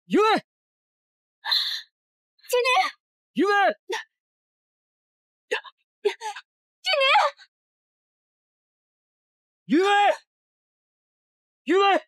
云薇，经理，云薇，云薇，云薇。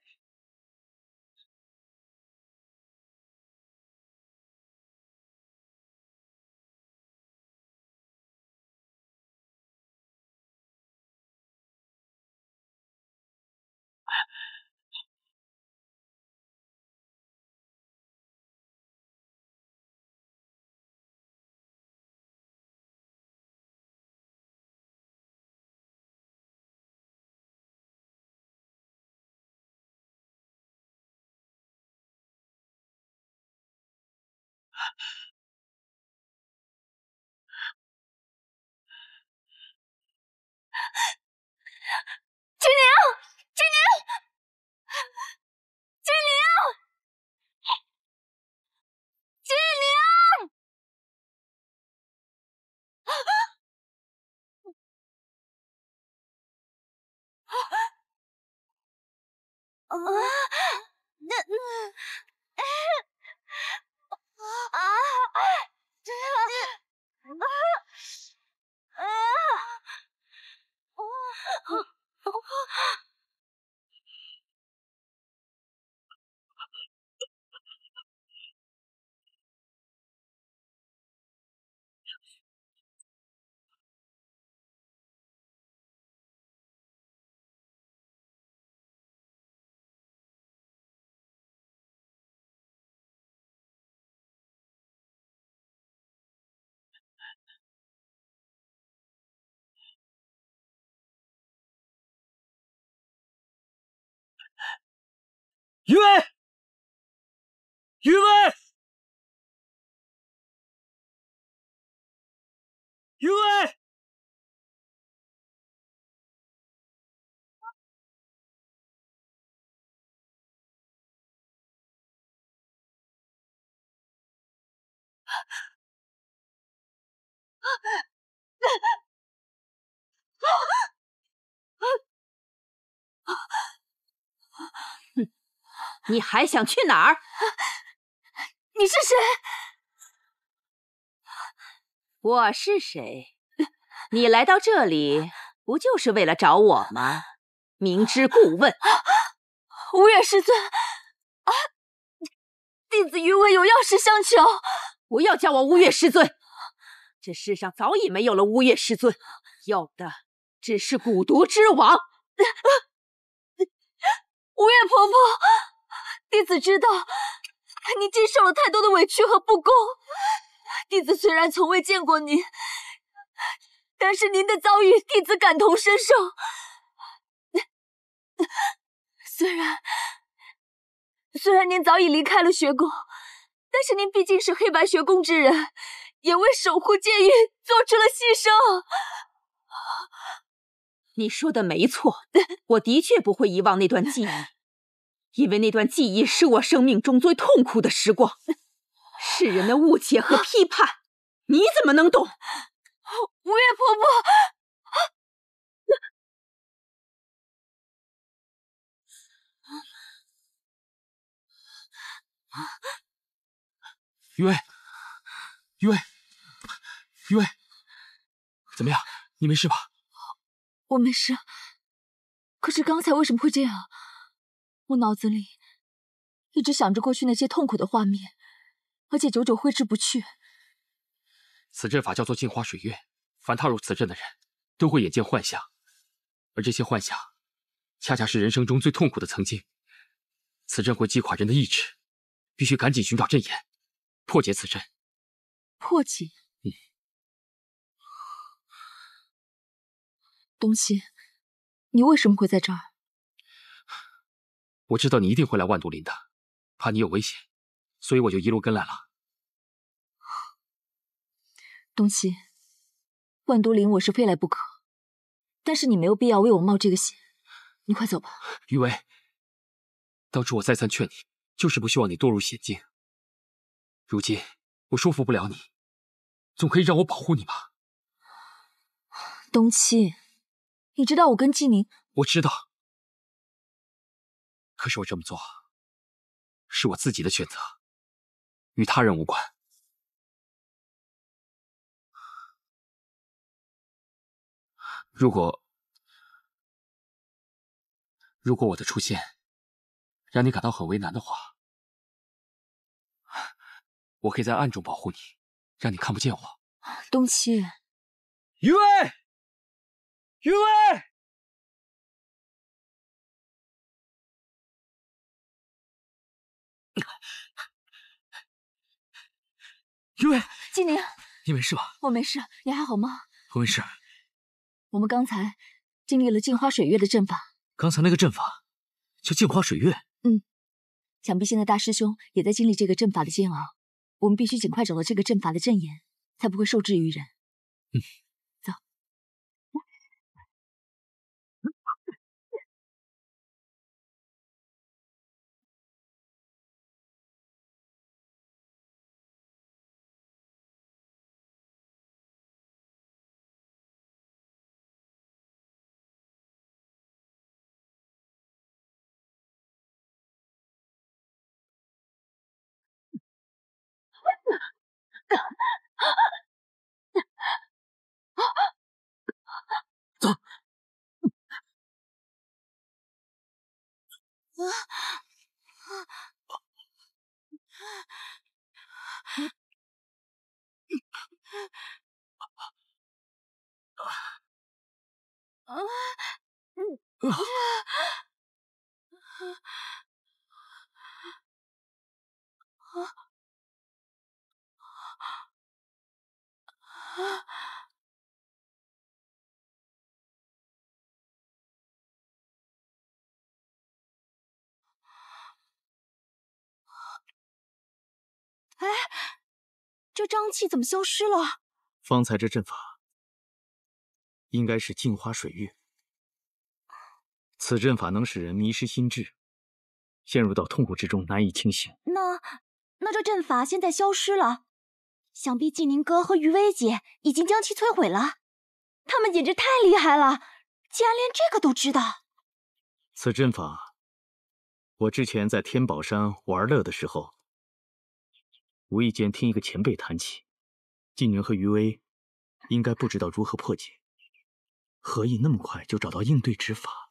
精灵，精灵，精灵，精灵！云薇，云薇，云薇，你还想去哪儿？你是谁？我是谁？你来到这里不就是为了找我吗？明知故问。无月师尊，弟子云薇有要事相求。不要叫我无月师尊，这世上早已没有了无月师尊，有的只是蛊毒之王。无月婆婆，弟子知道你经受了太多的委屈和不公。弟子虽然从未见过您，但是您的遭遇，弟子感同身受。虽然您早已离开了学宫，但是您毕竟是黑白学宫之人，也为守护剑域做出了牺牲。你说的没错，我的确不会遗忘那段记忆，因为那段记忆是我生命中最痛苦的时光。世人的误解和批判，你怎么能懂？无月婆婆，云薇，云薇，云薇，怎么样？你没事吧？我没事。可是刚才为什么会这样？我脑子里一直想着过去那些痛苦的画面，而且久久挥之不去。此阵法叫做镜花水月，凡踏入此阵的人，都会眼见幻象，而这些幻象，恰恰是人生中最痛苦的曾经。此阵会击垮人的意志，必须赶紧寻找阵眼，破解此阵。破解？东西，你为什么会在这儿？我知道你一定会来万毒林的，怕你有危险，所以我就一路跟来了。东西，万毒林我是非来不可，但是你没有必要为我冒这个险，你快走吧。于薇，当初我再三劝你，就是不希望你堕入险境。如今我说服不了你，总可以让我保护你吧？东七，你知道我跟纪宁……我知道，可是我这么做是我自己的选择，与他人无关。如果我的出现让你感到很为难的话，我可以在暗中保护你，让你看不见我。东七，余威，余威，余威，金宁，你没事吧？我没事，你还好吗？我没事。我们刚才经历了镜花水月的阵法。刚才那个阵法叫镜花水月。想必现在大师兄也在经历这个阵法的煎熬。我们必须尽快找到这个阵法的阵眼，才不会受制于人。走。走。哎，这瘴气怎么消失了？方才这阵法应该是镜花水月。此阵法能使人迷失心智，陷入到痛苦之中，难以清醒。那这阵法现在消失了，想必纪宁哥和余薇姐已经将其摧毁了。他们简直太厉害了，竟然连这个都知道。此阵法，我之前在天宝山玩乐的时候，无意间听一个前辈谈起，纪宁和余薇应该不知道如何破解，何以那么快就找到应对之法？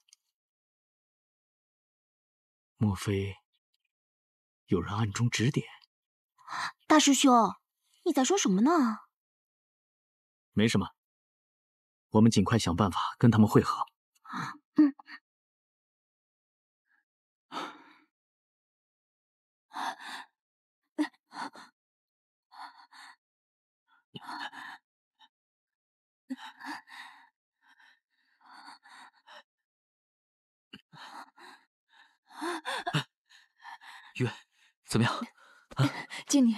莫非有人暗中指点？大师兄，你在说什么呢？没什么，我们尽快想办法跟他们会合。月，怎么样？纪宁，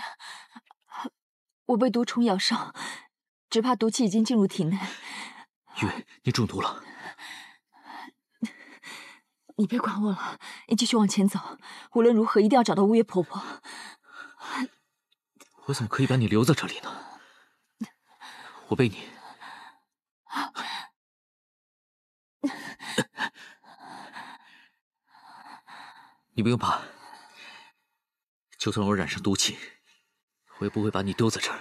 我被毒虫咬伤，只怕毒气已经进入体内。月，你中毒了。你别管我了，你继续往前走。无论如何，一定要找到乌月婆婆。我怎么可以把你留在这里呢？我背你。你不用怕，就算我染上毒气，我也不会把你丢在这儿。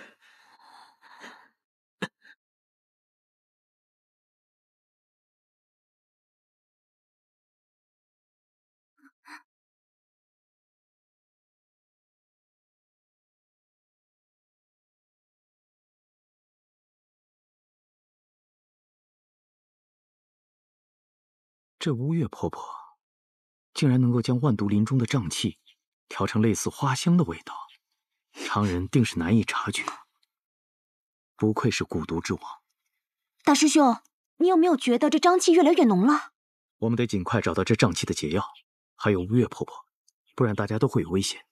这乌月婆婆竟然能够将万毒林中的瘴气调成类似花香的味道，常人定是难以察觉。不愧是蛊毒之王。大师兄，你有没有觉得这瘴气越来越浓了？我们得尽快找到这瘴气的解药，还有乌月婆婆，不然大家都会有危险。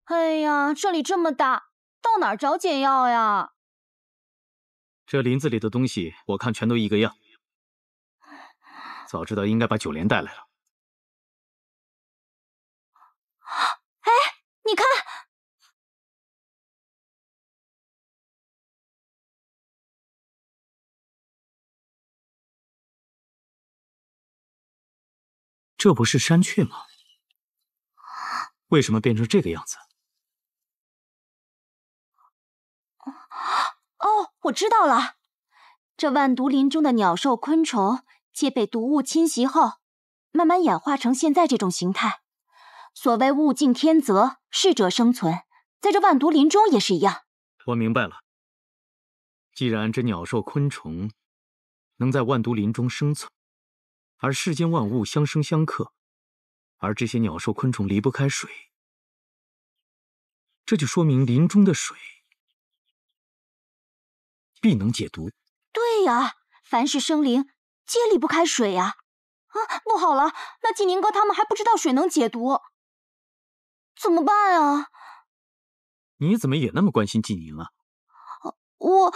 哎呀，这里这么大，到哪儿找解药呀？这林子里的东西，我看全都一个样。早知道应该把九莲带来了。你看，这不是山雀吗？为什么变成这个样子？哦，我知道了，这万毒林中的鸟兽昆虫皆被毒物侵袭后，慢慢演化成现在这种形态。所谓物竞天择，适者生存，在这万毒林中也是一样。我明白了。既然这鸟兽昆虫能在万毒林中生存，而世间万物相生相克，而这些鸟兽昆虫离不开水，这就说明林中的水必能解毒。对呀，凡是生灵皆离不开水呀。不好了，那季宁哥他们还不知道水能解毒，怎么办啊？你怎么也那么关心季宁啊？我……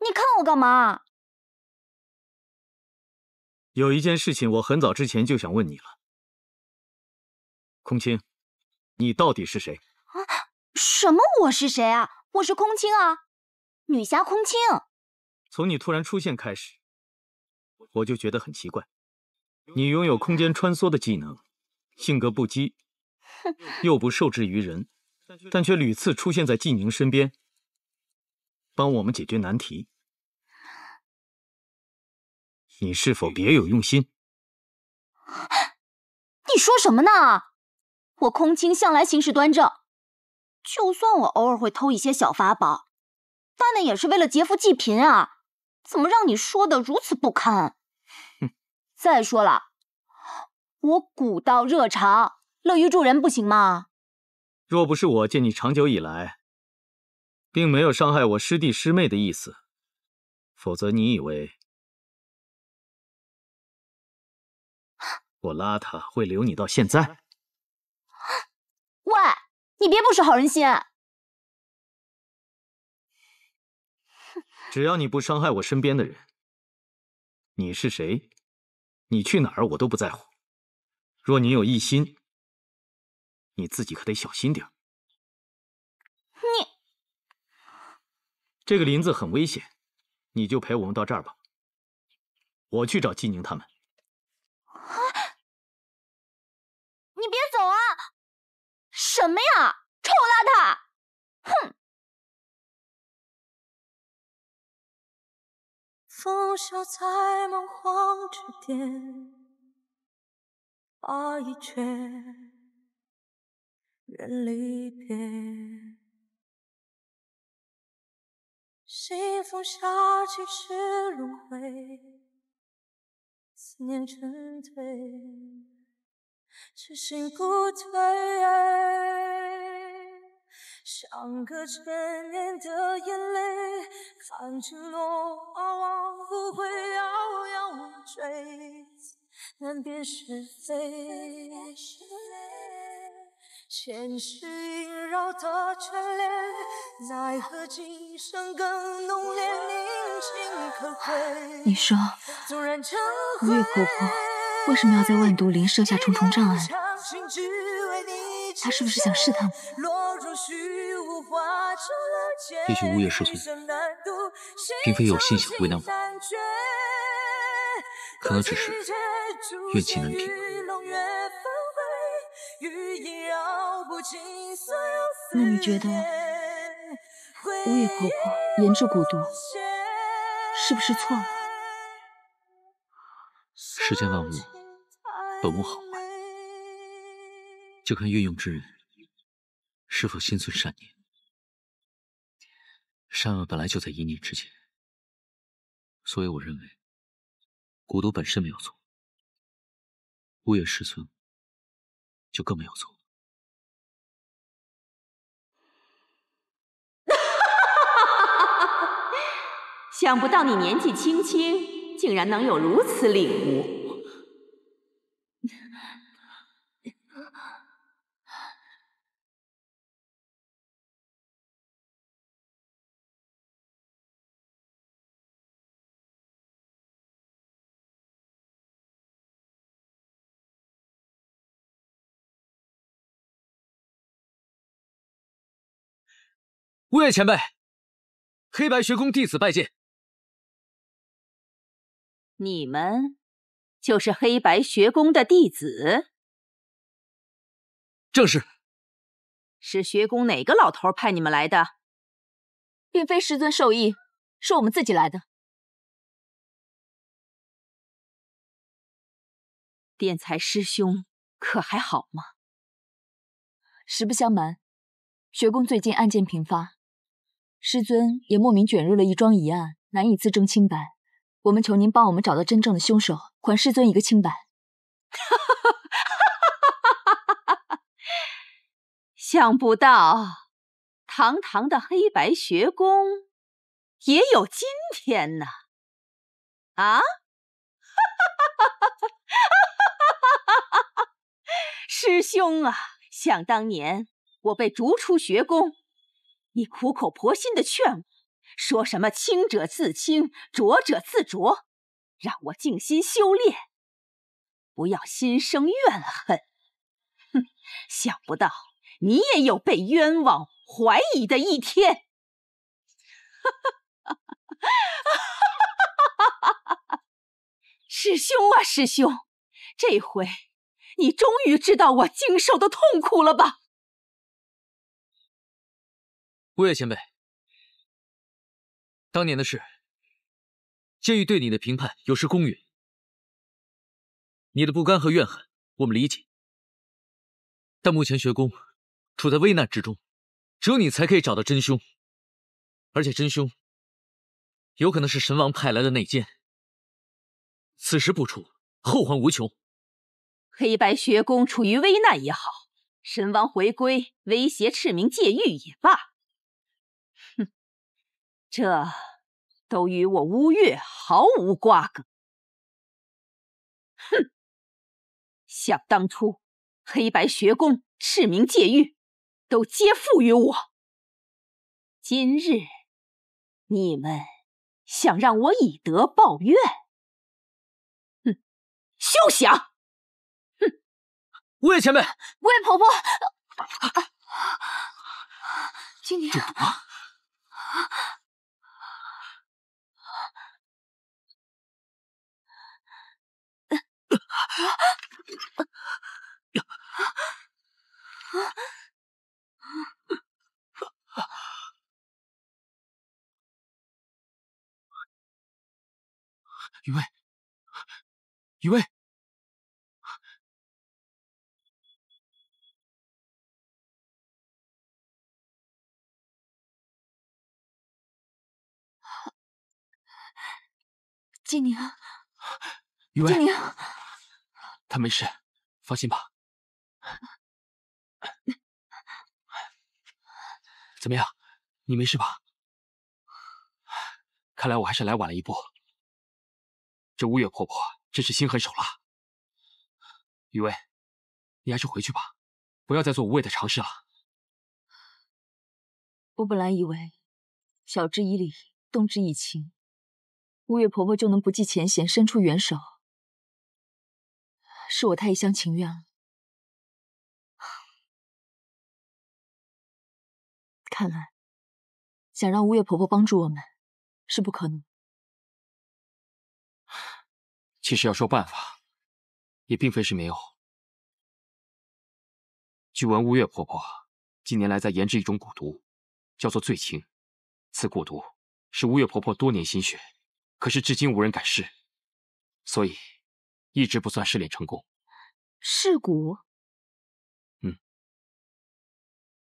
你看我干嘛？有一件事情我很早之前就想问你了，空青，你到底是谁？什么？我是谁啊？我是空青啊，女侠空青。从你突然出现开始，我就觉得很奇怪。你拥有空间穿梭的技能，性格不羁，又不受制于人，但却屡次出现在季宁身边，帮我们解决难题。你是否别有用心？你说什么呢？我空青向来行事端正，就算我偶尔会偷一些小法宝，但那也是为了劫富济贫啊！怎么让你说的如此不堪？再说了，我古道热肠，乐于助人，不行吗？若不是我见你长久以来，并没有伤害我师弟师妹的意思，否则你以为我邋遢会留你到现在？喂，你别不识好人心！只要你不伤害我身边的人，你是谁，你去哪儿我都不在乎。若你有异心，你自己可得小心点。你这个林子很危险，你就陪我们到这儿吧，我去找季宁他们。你别走啊！什么呀，臭邋遢！哼！拂晓在梦荒之巅，花已缺，人离别。西风下几世轮回，思念成堆，痴心不退。像个成年的眼泪，看承诺往不会遥遥无追，难辨是非。前世萦绕的眷恋，奈何今生更浓烈，凝情可贵。你说，五月婆婆为什么要在万毒林设下重重障碍？她是不是想试探我？也许乌月师尊并非有心想为难我，可能只是怨气难平。那你觉得乌月婆婆研制蛊毒是不是错了？世间万物本无好坏，就看运用之人是否心存善念。善恶本来就在一念之间，所以我认为蛊毒本身没有错，乌月师尊就更没有错。想不到你年纪轻轻，竟然能有如此领悟。乌月前辈，黑白学宫弟子拜见。你们就是黑白学宫的弟子？正是。是学宫哪个老头派你们来的？并非师尊授意，是我们自己来的。殿才师兄可还好吗？实不相瞒，学宫最近案件频发，师尊也莫名卷入了一桩疑案，难以自证清白。我们求您帮我们找到真正的凶手，还师尊一个清白。想不到，堂堂的黑白学宫也有今天呢！啊？师兄啊，想当年我被逐出学宫，你苦口婆心的劝我，说什么清者自清，浊者自浊，让我静心修炼，不要心生怨恨。哼，想不到你也有被冤枉怀疑的一天。师兄啊，师兄，这回你终于知道我经受的痛苦了吧？乌月前辈，当年的事，监狱对你的评判有失公允，你的不甘和怨恨我们理解，但目前学宫处在危难之中，只有你才可以找到真凶，而且真凶有可能是神王派来的内奸，此时不出，后患无穷。黑白学宫处于危难也好，神王回归威胁赤明戒狱也罢，哼，这都与我乌月毫无瓜葛。哼，想当初黑白学宫、赤明戒狱都皆附于我，今日你们想让我以德报怨，哼，休想！乌月前辈，乌月婆婆，今年中毒了。雨薇，雨薇，金宁，雨薇，金宁，他没事，放心吧。怎么样，你没事吧？看来我还是来晚了一步。这乌月婆婆真是心狠手辣。雨薇，你还是回去吧，不要再做无谓的尝试了。我本来以为晓之以理，动之以情，乌月婆婆就能不计前嫌，伸出援手。是我太一厢情愿了。看来，想让乌月婆婆帮助我们是不可能。其实要说办法，也并非是没有。据闻乌月婆婆近年来在研制一种蛊毒，叫做醉情。此蛊毒是乌月婆婆多年心血，可是至今无人敢试，所以一直不算试炼成功。试蛊？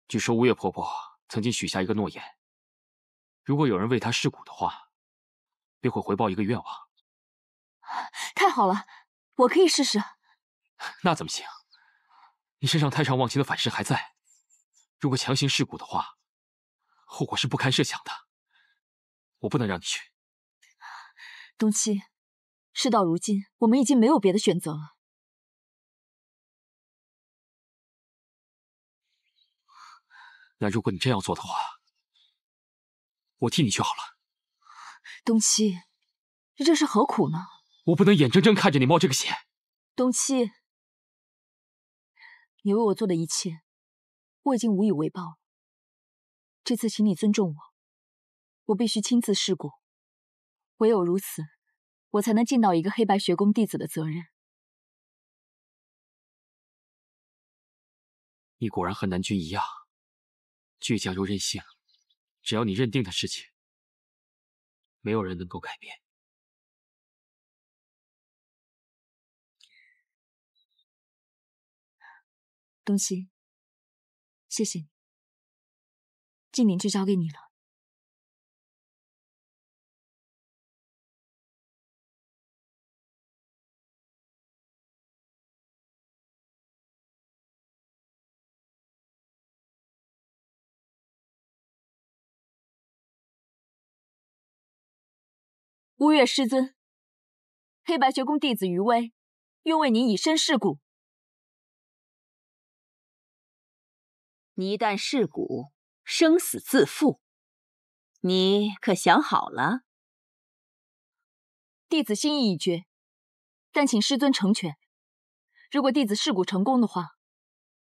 据说乌月婆婆曾经许下一个诺言，如果有人为她试蛊的话，便会回报一个愿望。太好了，我可以试试。那怎么行？你身上太上忘情的反噬还在，如果强行试蛊的话，后果是不堪设想的。我不能让你去。东七，事到如今，我们已经没有别的选择了。那如果你真要做的话，我替你去好了。东七，这是何苦呢？我不能眼睁睁看着你冒这个险。东七，你为我做的一切，我已经无以为报了。这次请你尊重我，我必须亲自试过，唯有如此，我才能尽到一个黑白学宫弟子的责任。你果然和南君一样，倔强又任性。只要你认定的事情，没有人能够改变。东西，谢谢你，静宁就交给你了。乌月师尊，黑白学宫弟子余威，愿为您以身试骨。你一旦试骨，生死自负。你可想好了？弟子心意已决，但请师尊成全。如果弟子试骨成功的话，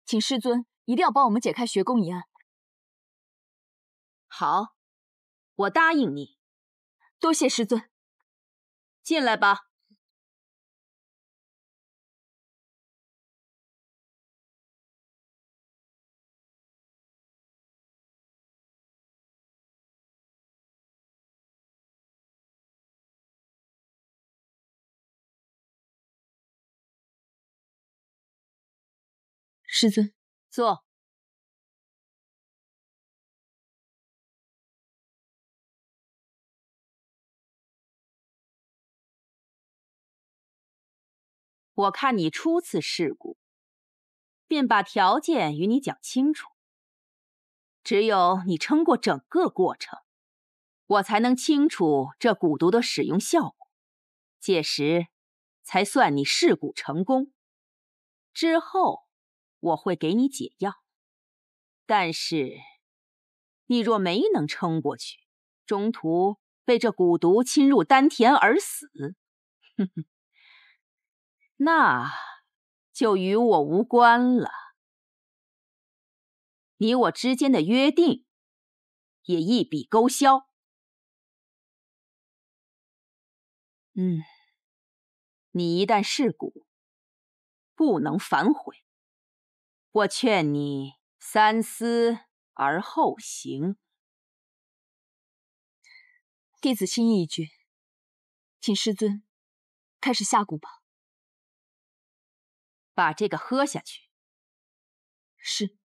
请师尊一定要帮我们解开学宫一案。好，我答应你。多谢师尊。进来吧。师尊，坐。我看你初次试骨，便把条件与你讲清楚。只有你撑过整个过程，我才能清楚这蛊毒的使用效果，届时才算你试蛊成功。之后我会给你解药，但是你若没能撑过去，中途被这蛊毒侵入丹田而死，哼哼，那就与我无关了。你我之间的约定也一笔勾销。你一旦试蛊，不能反悔。我劝你三思而后行。弟子心意已决，请师尊开始下蛊吧。把这个喝下去。是。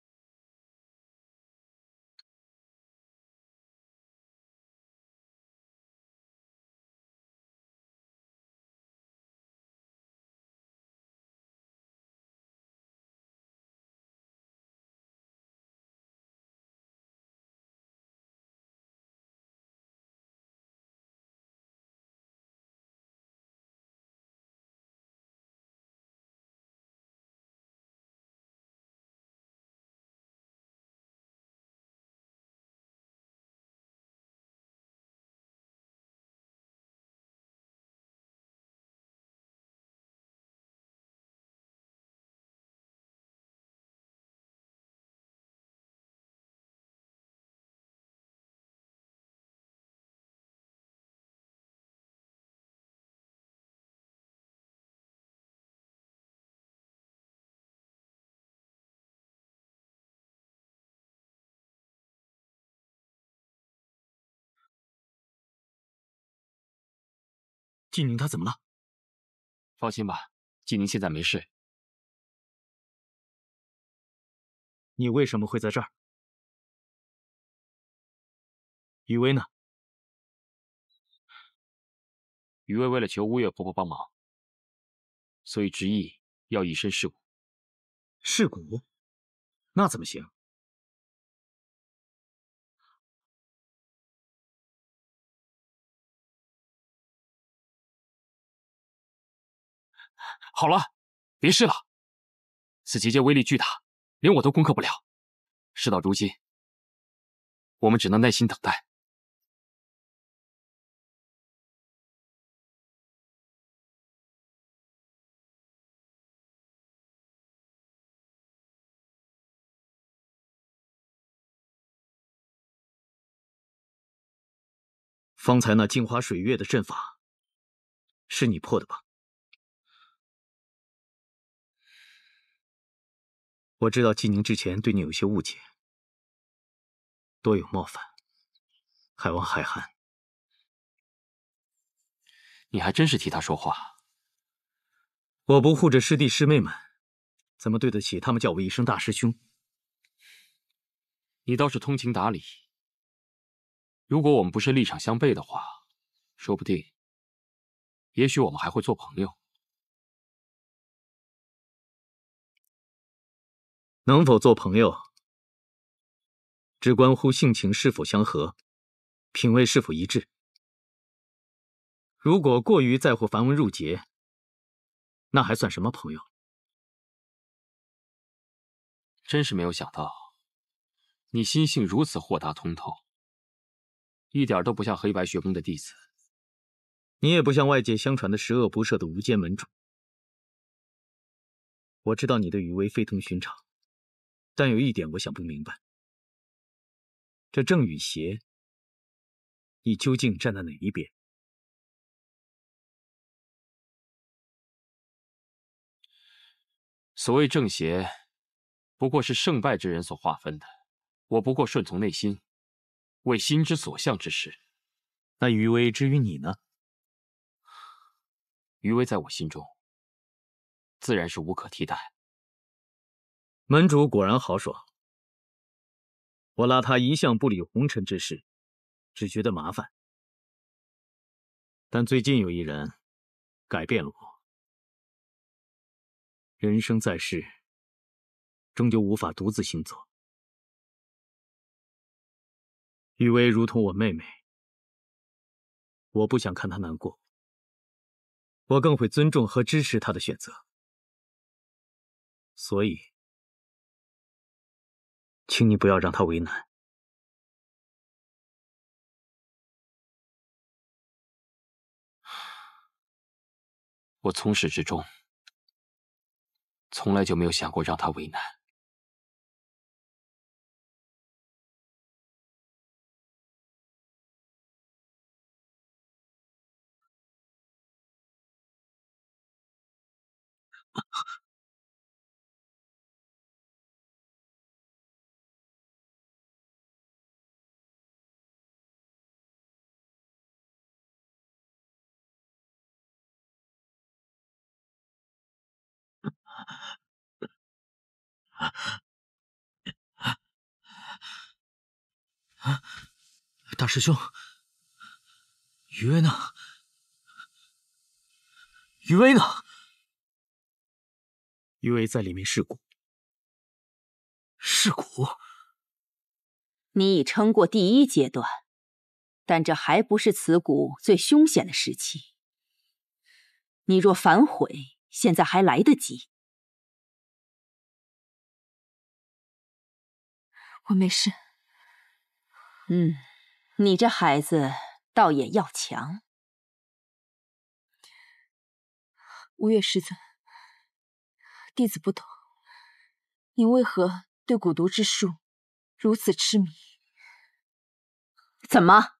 静宁她怎么了？放心吧，静宁现在没事。你为什么会在这儿？余威呢？余威为了求乌月婆婆帮忙，所以执意要以身试蛊。试蛊？那怎么行？好了，别试了。此结界威力巨大，连我都攻克不了。事到如今，我们只能耐心等待。方才那镜花水月的阵法，是你破的吧？我知道季宁之前对你有些误解，多有冒犯，还望海涵。你还真是替他说话。我不护着师弟师妹们，怎么对得起他们叫我一声大师兄？你倒是通情达理。如果我们不是立场相悖的话，说不定，也许我们还会做朋友。能否做朋友，只关乎性情是否相合，品味是否一致。如果过于在乎繁文缛节，那还算什么朋友？真是没有想到，你心性如此豁达通透，一点都不像黑白学宫的弟子。你也不像外界相传的十恶不赦的无间门主。我知道你对余威非同寻常，但有一点我想不明白，这正与邪，你究竟站在哪一边？所谓正邪，不过是胜败之人所划分的。我不过顺从内心，为心之所向之事。那余威之于你呢？余威在我心中，自然是无可替代。门主果然豪爽。我拉他一向不理红尘之事，只觉得麻烦。但最近有一人改变了我。人生在世，终究无法独自行走。余威如同我妹妹，我不想看她难过，我更会尊重和支持她的选择。所以，请你不要让她为难。我从始至终，从来就没有想过让她为难。大师兄，余威呢？余威呢？余威在里面噬骨。噬骨？你已撑过第一阶段，但这还不是此骨最凶险的时期。你若反悔，现在还来得及。我没事。你这孩子倒也要强。吴越师尊，弟子不懂，你为何对蛊毒之术如此痴迷？怎么？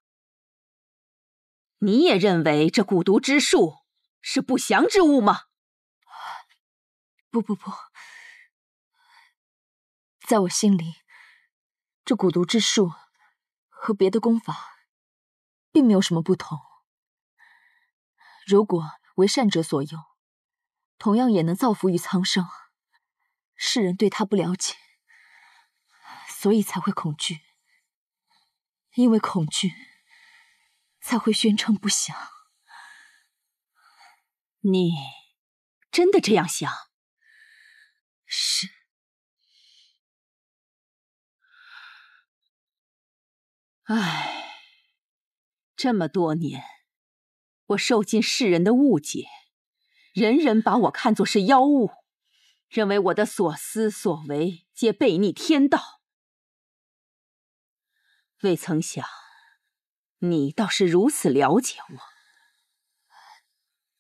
你也认为这蛊毒之术是不祥之物吗？不，在我心里，这蛊毒之术和别的功法并没有什么不同。如果为善者所用，同样也能造福于苍生。世人对他不了解，所以才会恐惧，因为恐惧才会宣称不祥。你真的这样想？是。唉，这么多年，我受尽世人的误解，人人把我看作是妖物，认为我的所思所为皆背逆天道。未曾想，你倒是如此了解我。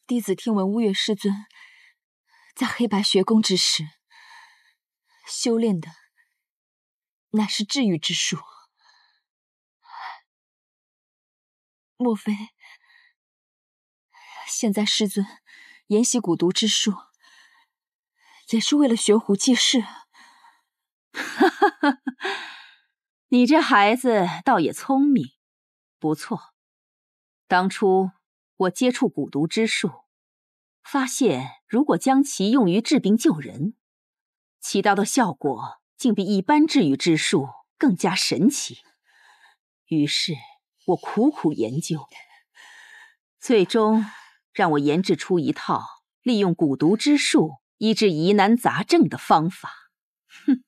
弟子听闻乌月师尊在黑白学宫之时，修炼的乃是治愈之术。莫非现在师尊研习蛊毒之术，也是为了悬壶济世？哈哈哈！你这孩子倒也聪明，不错。当初我接触蛊毒之术，发现如果将其用于治病救人，起到的效果竟比一般治愈之术更加神奇。于是我苦苦研究，最终让我研制出一套利用蛊毒之术医治疑难杂症的方法。哼！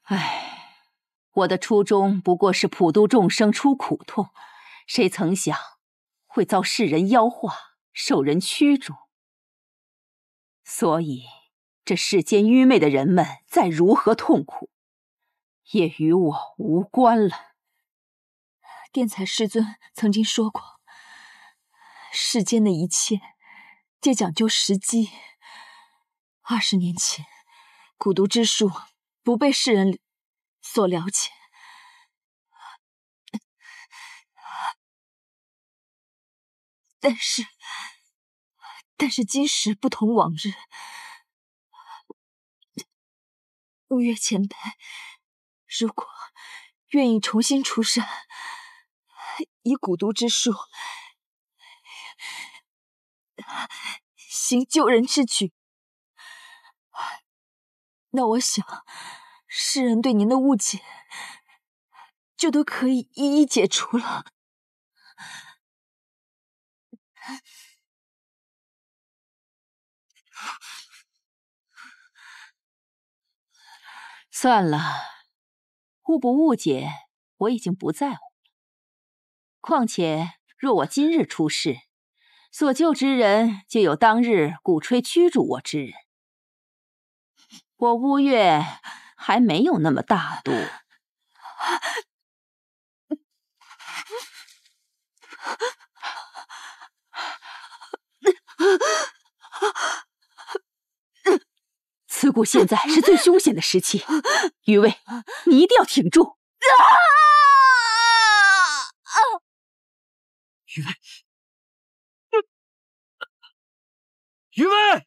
唉，我的初衷不过是普度众生出苦痛，谁曾想会遭世人妖化，受人驱逐。所以这世间愚昧的人们再如何痛苦，也与我无关了。殿才师尊曾经说过，世间的一切皆讲究时机。20年前，蛊毒之术不被世人所了解，但是今时不同往日。乌月前辈，如果愿意重新出山，以蛊毒之术行救人之举，那我想世人对您的误解就都可以一一解除了。算了，误不误解我已经不在乎了。况且若我今日出事，所救之人就有当日鼓吹驱逐我之人。我乌月还没有那么大度。此谷现在是最凶险的时期，余威，你一定要挺住！余威，余威！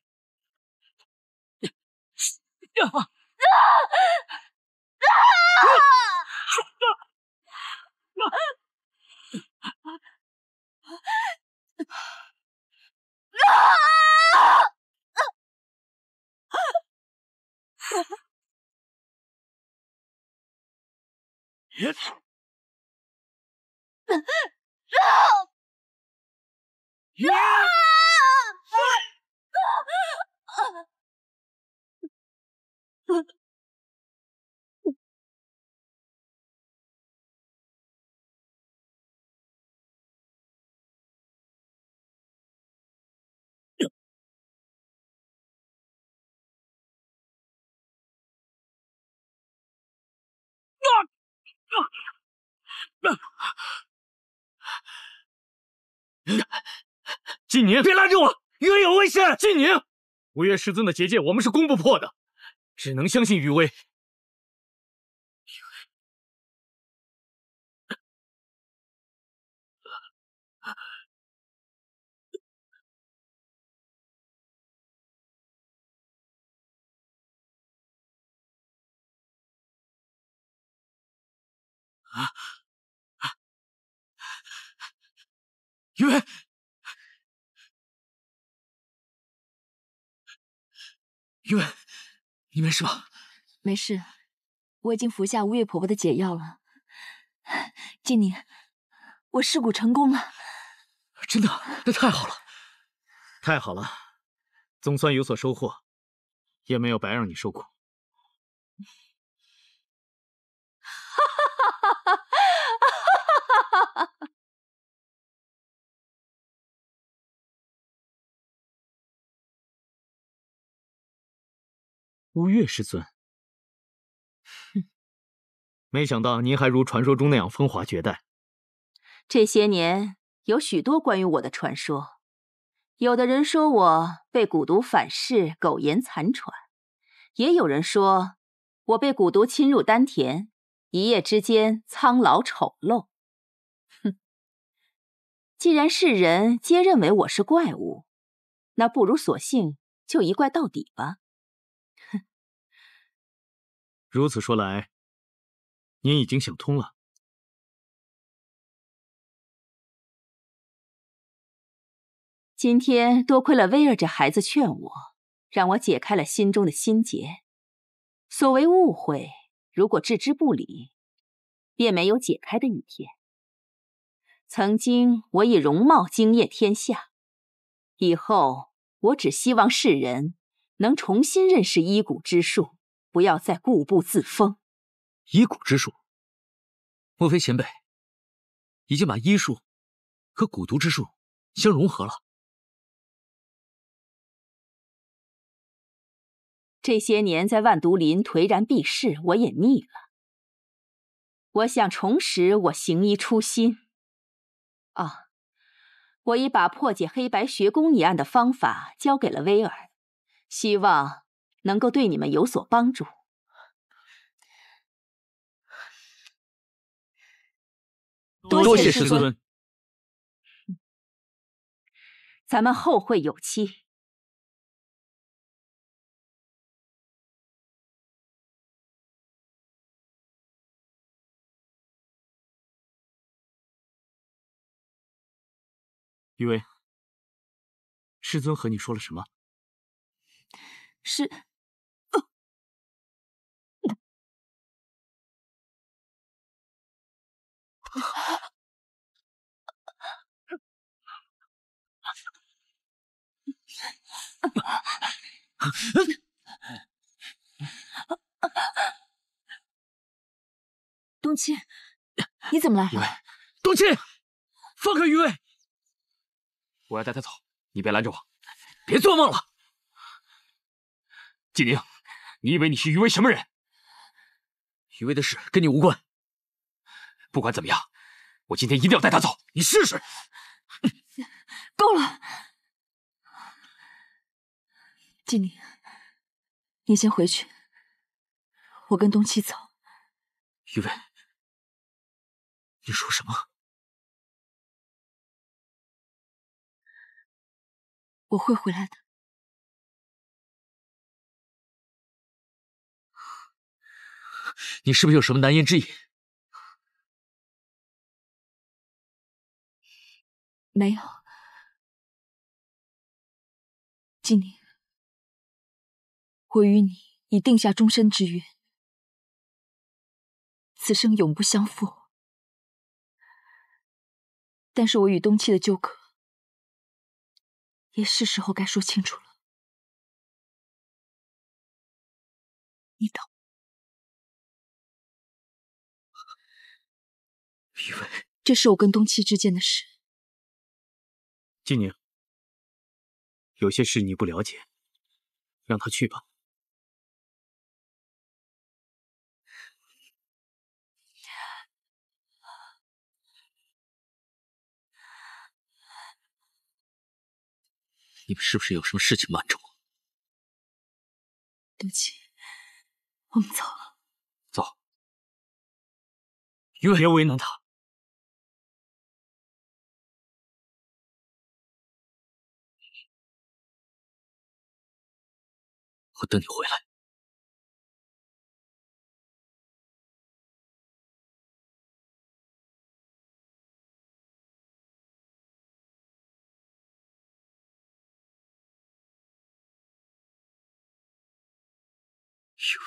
晋宁，别拦着我！余威有危险！晋宁，吴越师尊的结界我们是攻不破的，只能相信余威。余威，余威，你没事吧？没事，我已经服下乌月婆婆的解药了。静宁，我试蛊成功了。真的？那太好了！太好了，总算有所收获，也没有白让你受苦。乌月师尊，没想到您还如传说中那样风华绝代。这些年有许多关于我的传说，有的人说我被蛊毒反噬，苟延残喘；也有人说我被蛊毒侵入丹田，一夜之间苍老丑陋。既然世人皆认为我是怪物，那不如索性就一怪到底吧。如此说来，您已经想通了。今天多亏了威尔这孩子劝我，让我解开了心中的心结。所谓误会，如果置之不理，便没有解开的一天。曾经我以容貌惊艳天下，以后我只希望世人能重新认识医蛊之术，不要再固步自封。医蛊之术，莫非前辈已经把医术和蛊毒之术相融合了？这些年在万毒林颓然避世，我也腻了。我想重拾我行医初心。我已把破解黑白学宫一案的方法交给了威尔，希望能够对你们有所帮助。多谢师尊。咱们后会有期。余威，师尊和你说了什么？是，冬青，你怎么了？余威，冬青，放开余威！我要带他走，你别拦着我。别做梦了！季宁，你以为你是余威什么人？余威的事跟你无关。不管怎么样，我今天一定要带他走。你试试。够了，季宁，你先回去，我跟冬七走。余威，你说什么？我会回来的。你是不是有什么难言之隐？没有，季宁，我与你已定下终身之约，此生永不相负。但是我与冬七的纠葛，也是时候该说清楚了。你懂。余威，这是我跟冬七之间的事。季宁，有些事你不了解，让他去吧。你们是不是有什么事情瞒着我？对不起，我们走了。走。余威，别为难他。我等你回来。余威，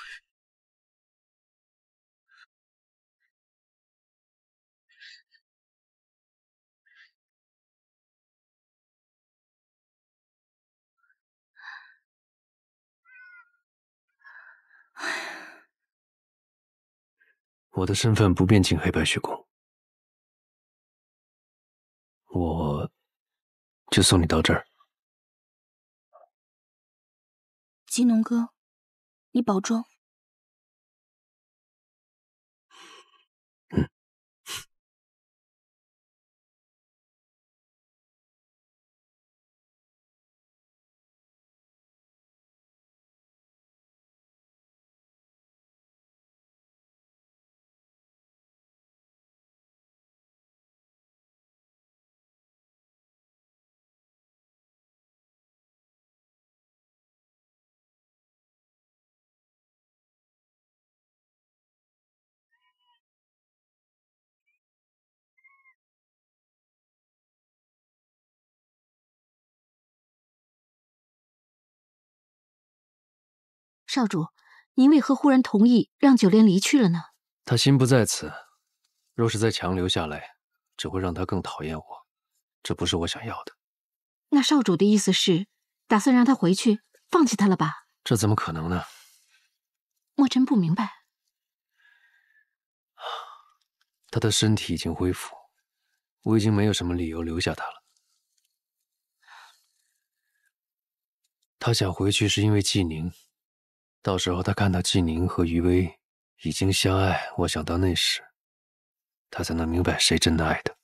我的身份不便进黑白学宫，我就送你到这儿。金农哥，你保重。少主，您为何忽然同意让九莲离去了呢？他心不在此，若是再强留下来，只会让他更讨厌我，这不是我想要的。那少主的意思是，打算让他回去，放弃他了吧？这怎么可能呢？墨尘不明白。他的身体已经恢复，我已经没有什么理由留下他了。他想回去是因为季宁，到时候他看到季宁和余威已经相爱，我想到那时，他才能明白谁真的爱他。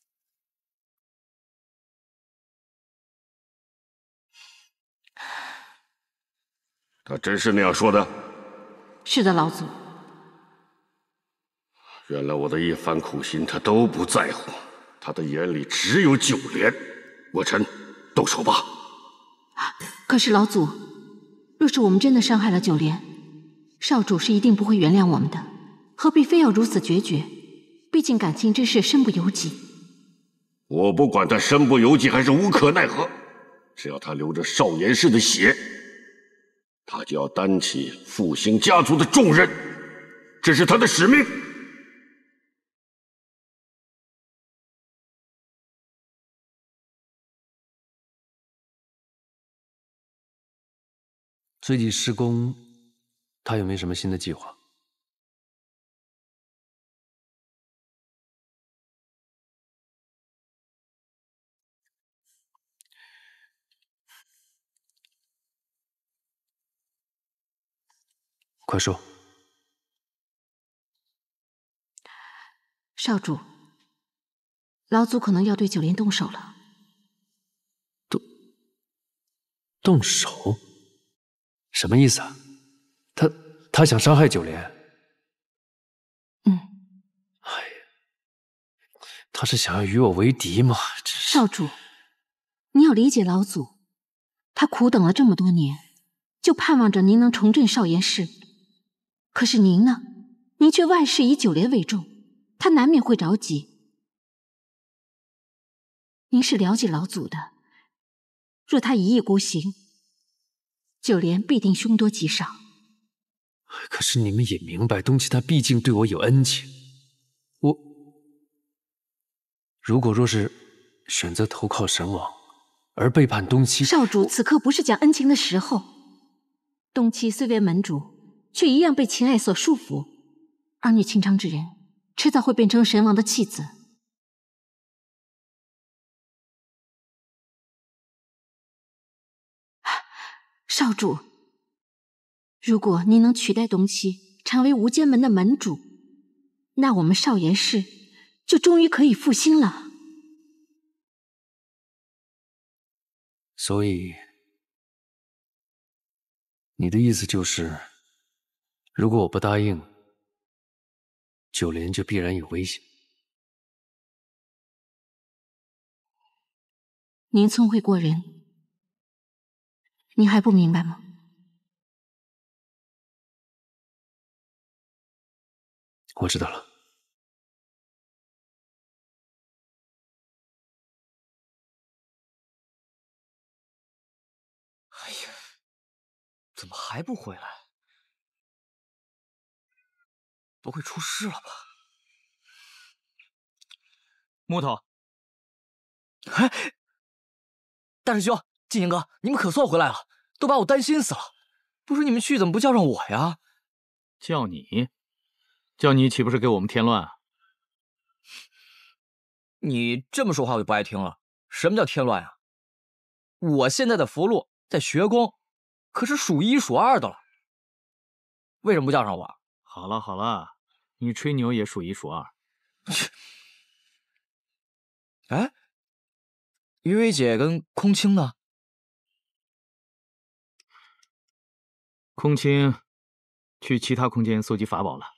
他真是那样说的？是的，老祖。原来我的一番苦心他都不在乎，他的眼里只有九莲。墨尘，动手吧。可是老祖，若是我们真的伤害了九莲，少主是一定不会原谅我们的，何必非要如此决绝？毕竟感情之事身不由己。我不管他身不由己还是无可奈何，只要他流着少严氏的血，他就要担起复兴家族的重任，这是他的使命。最近施工，他有没有什么新的计划？快说。少主，老祖可能要对九莲动手了。动手？什么意思啊？他想伤害九莲？嗯。哎呀，他是想要与我为敌吗？少主，你要理解老祖，他苦等了这么多年，就盼望着您能重振少严氏。可是您呢？您却万事以九莲为重，他难免会着急。您是了解老祖的，若他一意孤行，九莲必定凶多吉少。可是你们也明白，东契他毕竟对我有恩情，如果若是选择投靠神王，而背叛东契，少主此刻不是讲恩情的时候。东契虽为门主，却一样被情爱所束缚，儿女情长之人，迟早会变成神王的弃子。少主，如果您能取代东契，成为无间门的门主，那我们少严氏就终于可以复兴了。所以，你的意思就是，如果我不答应，九莲就必然有危险。您聪慧过人，您还不明白吗？我知道了。哎呀，怎么还不回来？不会出事了吧？木头，哎，大师兄、金银哥，你们可算回来了，都把我担心死了。不是你们去，怎么不叫上我呀？叫你岂不是给我们添乱啊？你这么说话我就不爱听了。什么叫添乱啊？我现在的符箓在学宫，可是数一数二的了。为什么不叫上我？好了好了，你吹牛也数一数二。哎，余薇姐跟空青呢？空青去其他空间搜集法宝了。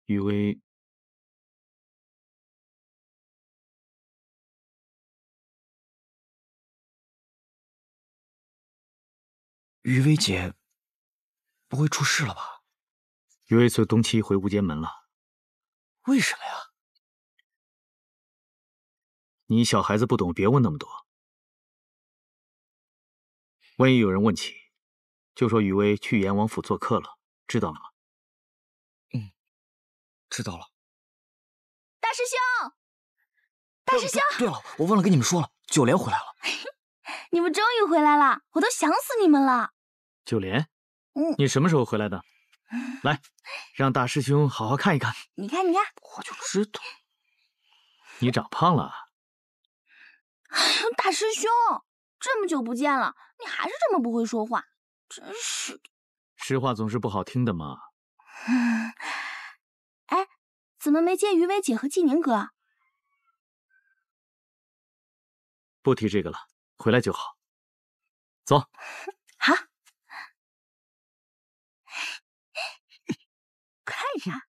余薇，余薇姐不会出事了吧？余薇随东契回无间门了。为什么呀？你小孩子不懂，别问那么多。万一有人问起，就说雨薇去阎王府做客了，知道了吗？知道了。大师兄，大师兄，对了，我忘了跟你们说了，九莲回来了。你们终于回来了，我都想死你们了。九莲，你什么时候回来的？来，让大师兄好好看一看。你看，你看，我就知道你长胖了。大师兄，这么久不见了，你还是这么不会说话，真是的。实话总是不好听的嘛。哎，怎么没见于薇姐和季宁哥？不提这个了，回来就好。走。好。看啥？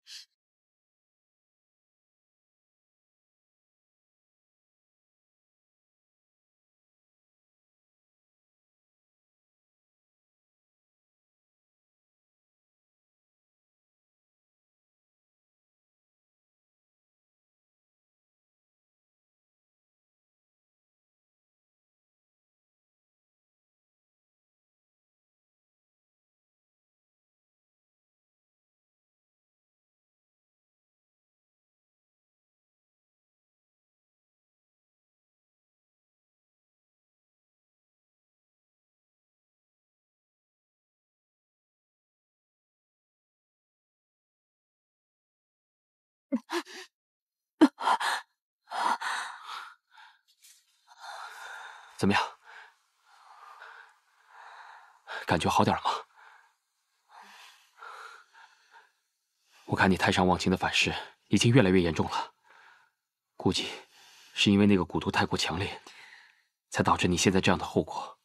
怎么样？感觉好点了吗？我看你太上忘情的反噬已经越来越严重了，估计是因为那个蛊毒太过强烈，才导致你现在这样的后果。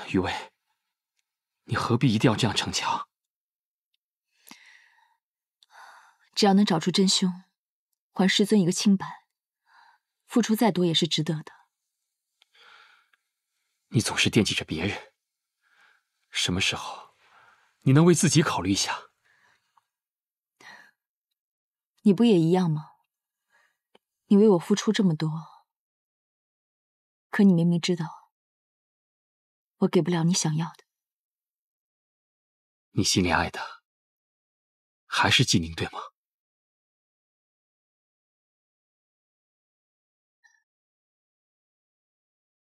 余薇，你何必一定要这样逞强？只要能找出真凶，还师尊一个清白，付出再多也是值得的。你总是惦记着别人，什么时候你能为自己考虑一下？你不也一样吗？你为我付出这么多，可你明明知道我给不了你想要的。你心里爱的还是季宁，对吗？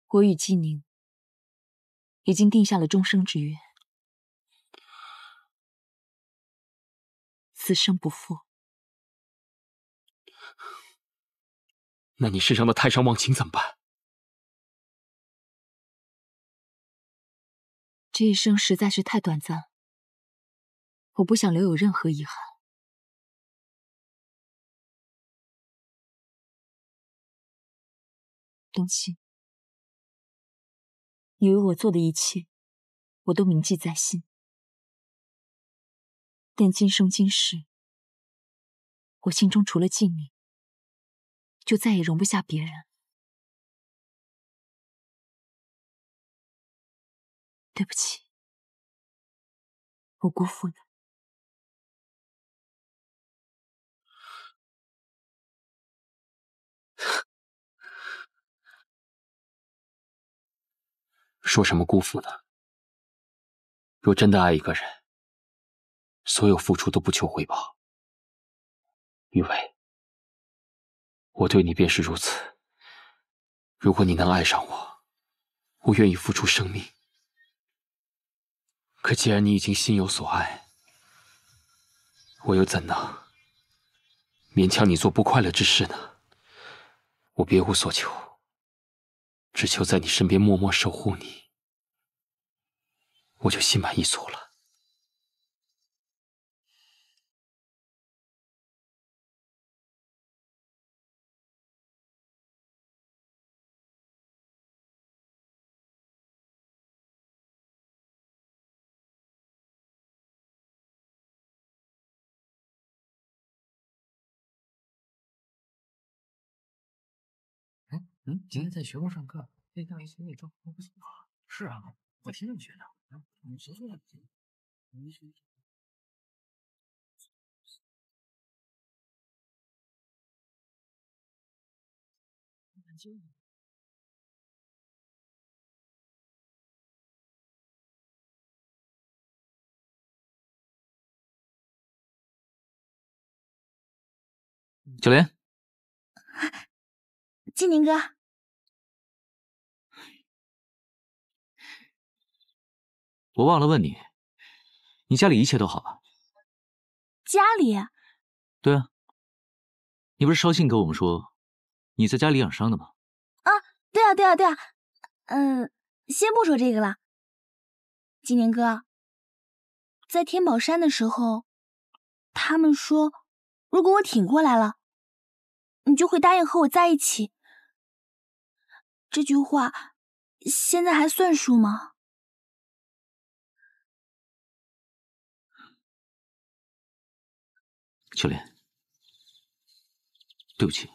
我与季宁已经定下了终生之约，此生不负。那你身上的太上忘情怎么办？这一生实在是太短暂了，我不想留有任何遗憾。冬青，你为我做的一切，我都铭记在心。但今生今世，我心中除了季宁，就再也容不下别人。对不起，我辜负了。说什么辜负呢？若真的爱一个人，所有付出都不求回报。余薇，我对你便是如此。如果你能爱上我，我愿意付出生命。可既然你已经心有所爱，我又怎能勉强你做不快乐之事呢？我别无所求，只求在你身边默默守护你，我就心满意足了。今天在学宫上课，那大一心理状况不错。是啊，我听你学的。你学错了。你学。九莲，金宁哥，我忘了问你，你家里一切都好吧？家里？对啊，你不是捎信跟我们说你在家里养伤的吗？啊，对啊，对啊，对啊。先不说这个了。金宁哥，在天宝山的时候，他们说，如果我挺过来了，你就会答应和我在一起。这句话现在还算数吗？九莲，对不起。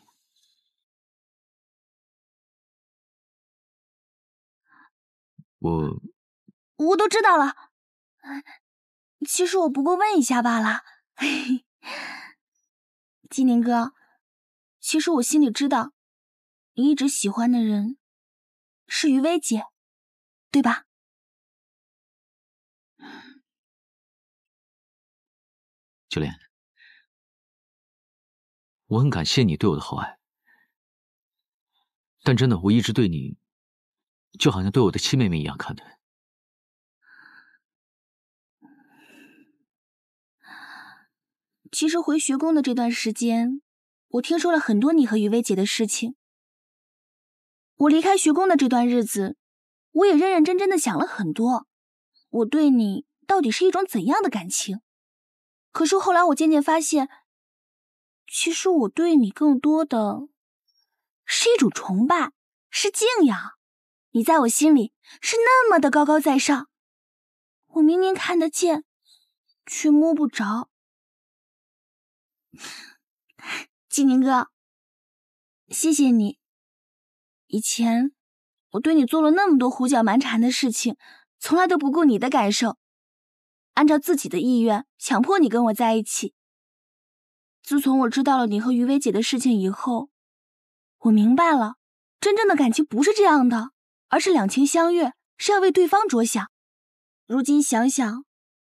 我都知道了，其实我不过问一下罢了。金宁哥，其实我心里知道，你一直喜欢的人是于薇姐，对吧？九莲，我很感谢你对我的厚爱，但真的，我一直对你就好像对我的亲妹妹一样看待。其实回学宫的这段时间，我听说了很多你和于薇姐的事情。我离开学宫的这段日子，我也认认真真的想了很多，我对你到底是一种怎样的感情？可是后来我渐渐发现，其实我对你更多的是一种崇拜，是敬仰。你在我心里是那么的高高在上，我明明看得见，却摸不着。金宁哥，谢谢你。以前我对你做了那么多胡搅蛮缠的事情，从来都不顾你的感受，按照自己的意愿强迫你跟我在一起。自从我知道了你和于薇姐的事情以后，我明白了，真正的感情不是这样的，而是两情相悦，是要为对方着想。如今想想，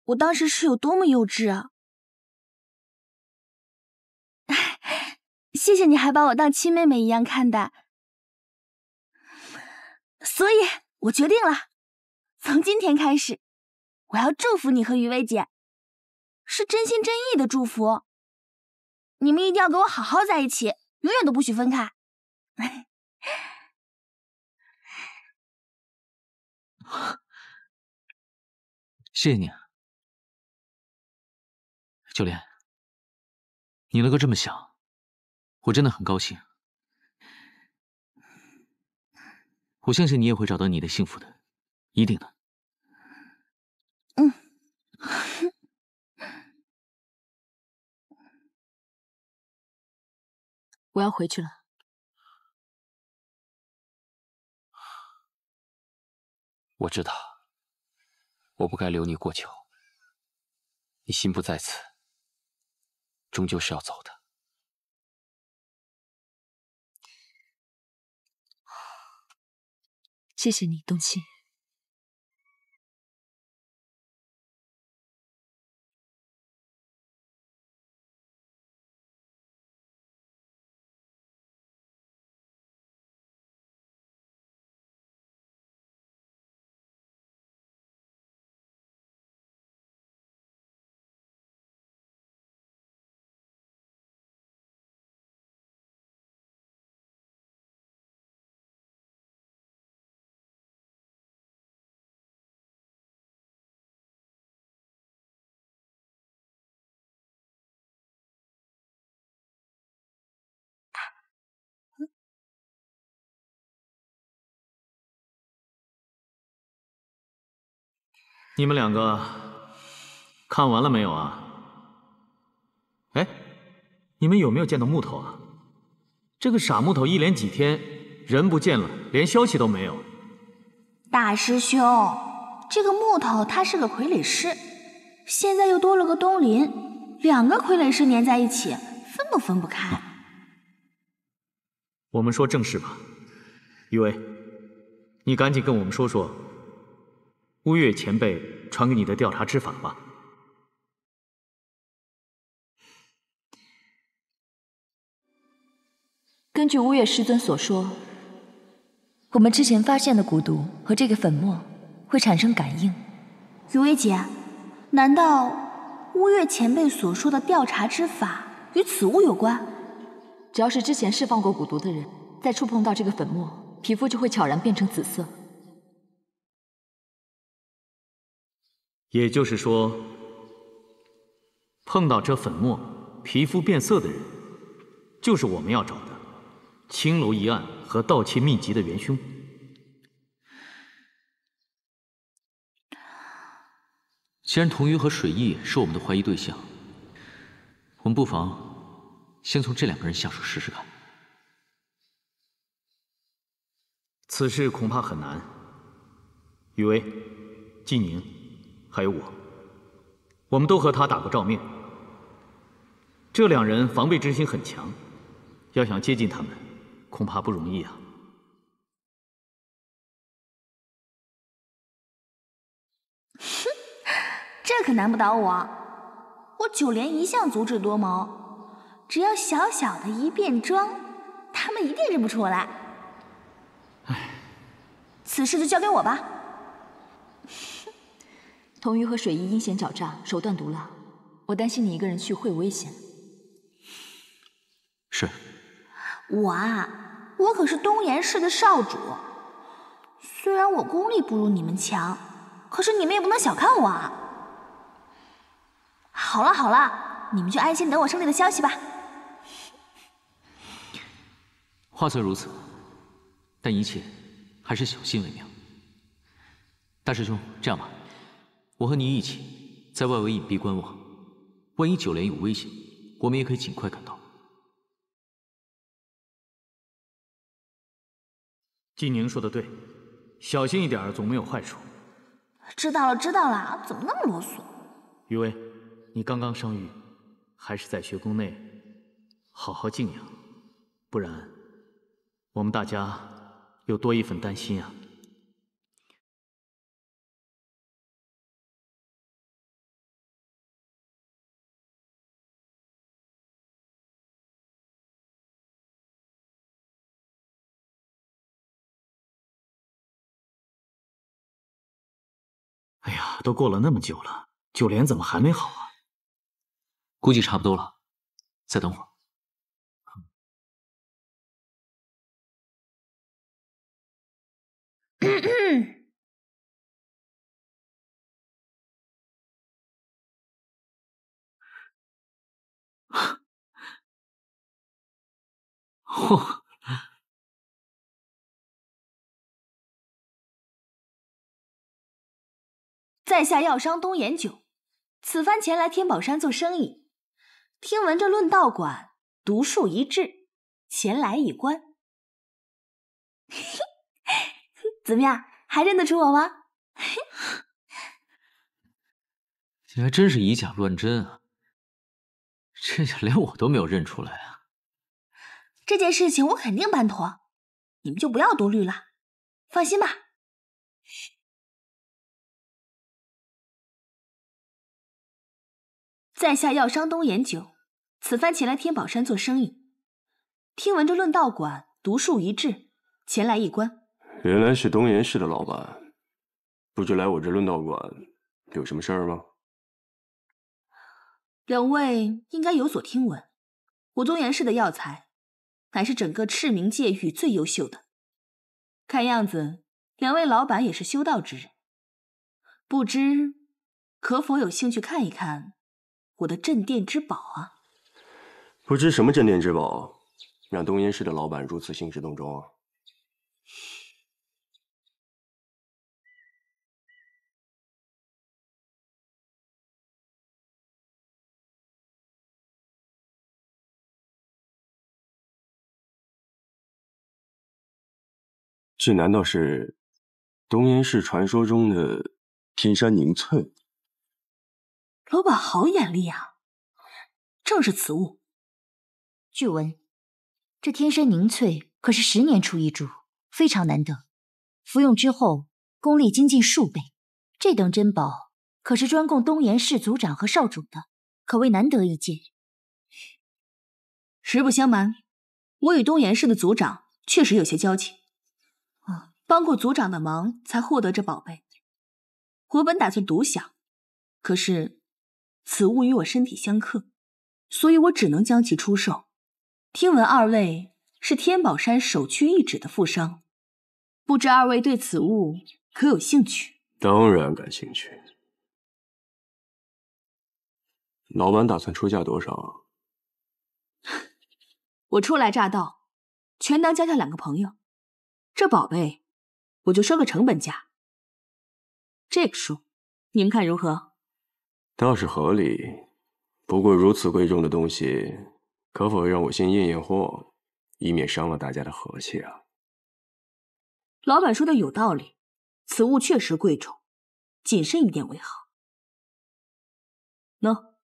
我当时是有多么幼稚啊！谢谢你还把我当亲妹妹一样看待，所以我决定了，从今天开始，我要祝福你和于薇姐，是真心真意的祝福。你们一定要跟我好好在一起，永远都不许分开。谢谢你，九莲，你能够这么想，我真的很高兴。我相信你也会找到你的幸福的，一定的。我要回去了。我知道，我不该留你过久。你心不在此，终究是要走的。谢谢你，冬青。你们两个看完了没有啊？哎，你们有没有见到木头啊？这个傻木头一连几天人不见了，连消息都没有。大师兄，这个木头它是个傀儡师，现在又多了个东林，两个傀儡师粘在一起，分都分不开。我们说正事吧，于薇，你赶紧跟我们说说乌月前辈传给你的调查之法吧。根据乌月师尊所说，我们之前发现的蛊毒和这个粉末会产生感应。雨薇姐，难道乌月前辈所说的调查之法与此物有关？只要是之前释放过蛊毒的人，再触碰到这个粉末，皮肤就会悄然变成紫色。也就是说，碰到这粉末，皮肤变色的人，就是我们要找的青楼一案和盗窃秘籍的元凶。既然童鱼和水翼是我们的怀疑对象，我们不妨先从这2个人下手试试看。此事恐怕很难。雨薇、季宁，还有我们都和他打过照面。这2人防备之心很强，要想接近他们，恐怕不容易啊。哼，这可难不倒我。我九莲一向足智多谋，只要小小的一变装，他们一定认不出我来。唉，此事就交给我吧。童鱼和水翼阴险狡诈，手段毒辣，我担心你一个人去会有危险。是。我可是东岩市的少主，虽然我功力不如你们强，可是你们也不能小看我啊。好了，你们就安心等我胜利的消息吧。话虽如此，但一切还是小心为妙。大师兄，这样吧，我和你一起在外围隐蔽观望，万一九莲有危险，我们也可以尽快赶到。季宁说的对，小心一点总没有坏处。知道了，怎么那么啰嗦？雨薇，你刚刚伤愈，还是在学宫内好好静养，不然我们大家又多一份担心啊。哎呀，都过了那么久了，九莲怎么还没好啊？估计差不多了，再等会儿。嚯！在下药商东岩九，此番前来天宝山做生意，听闻这论道馆独树一帜，前来一观。怎么样，还认得出我吗？你还真是以假乱真啊！这下连我都没有认出来啊！这件事情我肯定办妥，你们就不要多虑了，放心吧。在下药商东岩九，此番前来天宝山做生意，听闻这论道馆独树一帜，前来一观。原来是东岩市的老板，不知来我这论道馆有什么事儿吗？两位应该有所听闻，我东岩市的药材乃是整个赤明界域最优秀的，看样子两位老板也是修道之人，不知可否有兴趣看一看我的镇店之宝啊？不知什么镇店之宝，让东岩市的老板如此兴师动众啊？这难道是东岩市传说中的天山凝翠？老板好眼力啊，正是此物。据闻，这天山凝翠可是10年出一株，非常难得。服用之后，功力精进数倍。这等珍宝可是专供东岩市族长和少主的，可谓难得一见。实不相瞒，我与东岩市的族长确实有些交情，帮过族长的忙，才获得这宝贝。我本打算独享，可是此物与我身体相克，所以我只能将其出售。听闻二位是天宝山首屈一指的富商，不知二位对此物可有兴趣？当然感兴趣。老板打算出价多少啊？我初来乍到，全当交下2个朋友，这宝贝我就收个成本价。这个数，你们看如何？倒是合理，不过如此贵重的东西，可否让我先验验货，以免伤了大家的和气啊？老板说的有道理，此物确实贵重，谨慎一点为好。喏。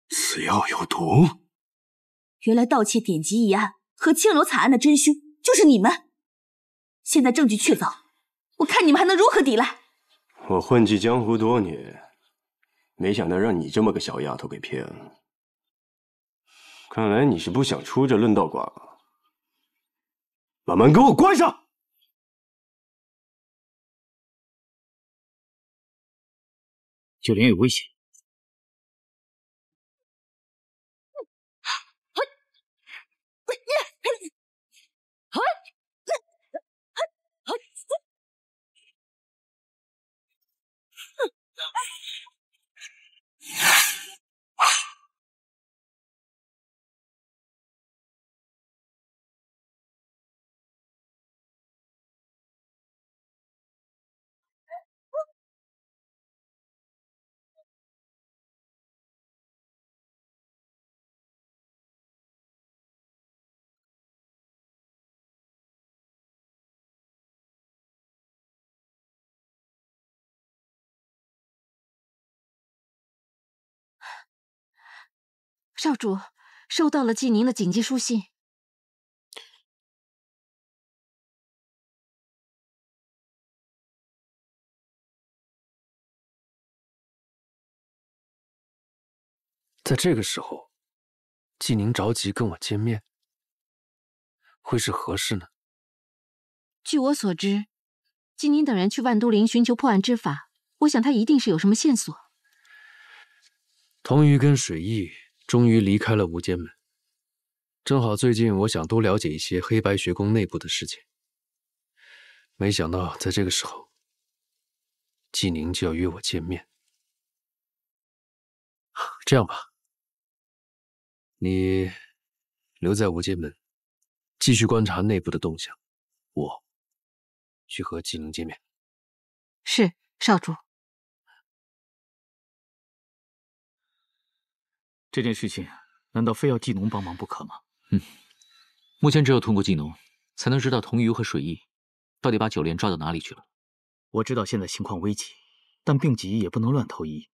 此药有毒。原来盗窃典籍一案和青楼惨案的真凶就是你们。现在证据确凿，我看你们还能如何抵赖？我混迹江湖多年，没想到让你这么个小丫头给骗了。看来你是不想出这论道馆了。把门给我关上！九莲有危险。少主，收到了季宁的紧急书信。在这个时候，季宁着急跟我见面，会是何事呢？据我所知，季宁等人去万都林寻求破案之法，我想他一定是有什么线索。童瑜跟水翼终于离开了无间门，正好最近我想多了解一些黑白学宫内部的事情，没想到在这个时候，季宁就要约我见面。这样吧，你留在无间门，继续观察内部的动向，我去和季宁见面。是，少主。这件事情难道非要季农帮忙不可吗？目前只有通过季农，才能知道童瑜和水翼到底把九莲抓到哪里去了。我知道现在情况危急，但病急也不能乱投医。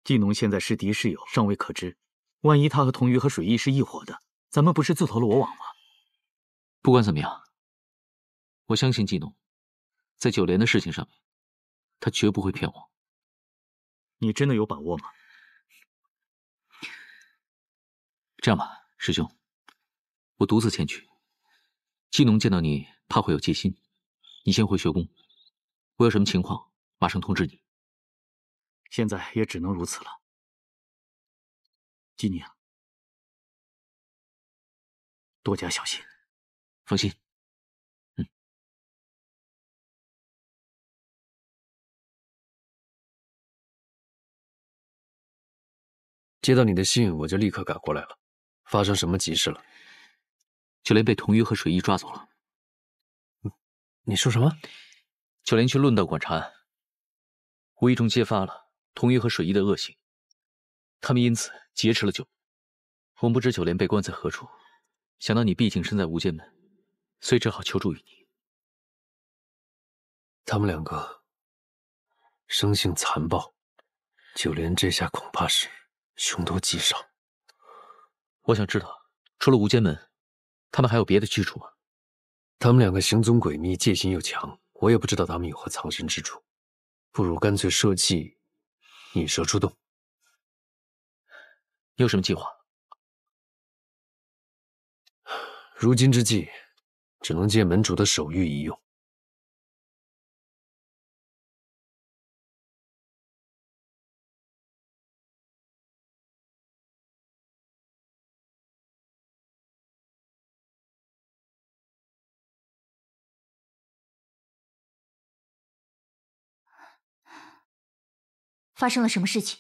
季农现在是敌是友尚未可知，万一他和童瑜和水翼是一伙的，咱们不是自投罗网吗？不管怎么样，我相信季农，在九莲的事情上面，他绝不会骗我。你真的有把握吗？这样吧，师兄，我独自前去。季农见到你，怕会有戒心，你先回学宫，我有什么情况马上通知你。现在也只能如此了。季宁，多加小心。放心。接到你的信，我就立刻赶过来了。发生什么急事了？九莲被童瑜和水翼抓走了。你说什么？九莲去论道馆查案，无意中揭发了童瑜和水翼的恶行，他们因此劫持了九。我们不知九莲被关在何处，想到你毕竟身在无间门，所以只好求助于你。他们两个生性残暴，就连这下恐怕是凶多吉少。我想知道，除了无间门，他们还有别的去处吗？他们两个行踪诡秘，戒心又强，我也不知道他们有何藏身之处。不如干脆设计引蛇出洞。你有什么计划？如今之计，只能借门主的手谕一用。发生了什么事情？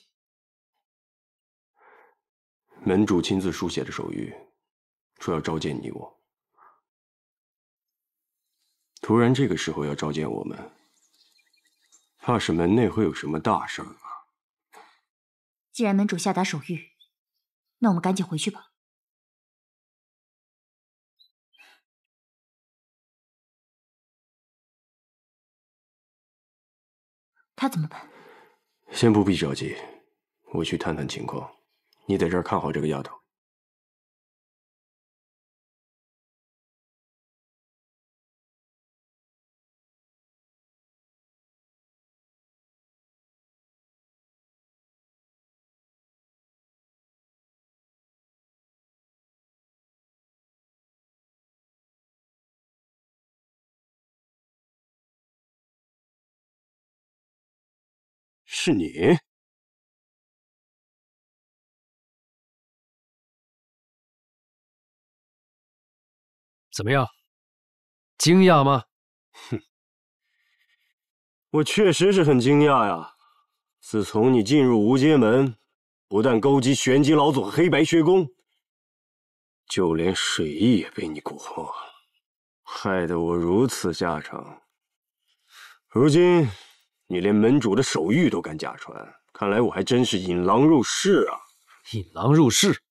门主亲自书写的手谕，说要召见你我。突然这个时候要召见我们，怕是门内会有什么大事儿吧？既然门主下达手谕，那我们赶紧回去吧。他怎么办？先不必着急，我去探探情况。你在这儿看好这个丫头。是你？怎么样？惊讶吗？哼，我确实是很惊讶呀。自从你进入无间门，不但勾结玄机老祖和黑白学宫，就连水翼也被你蛊惑，害得我如此下场。如今你连门主的手谕都敢假传，看来我还真是引狼入室啊！引狼入室，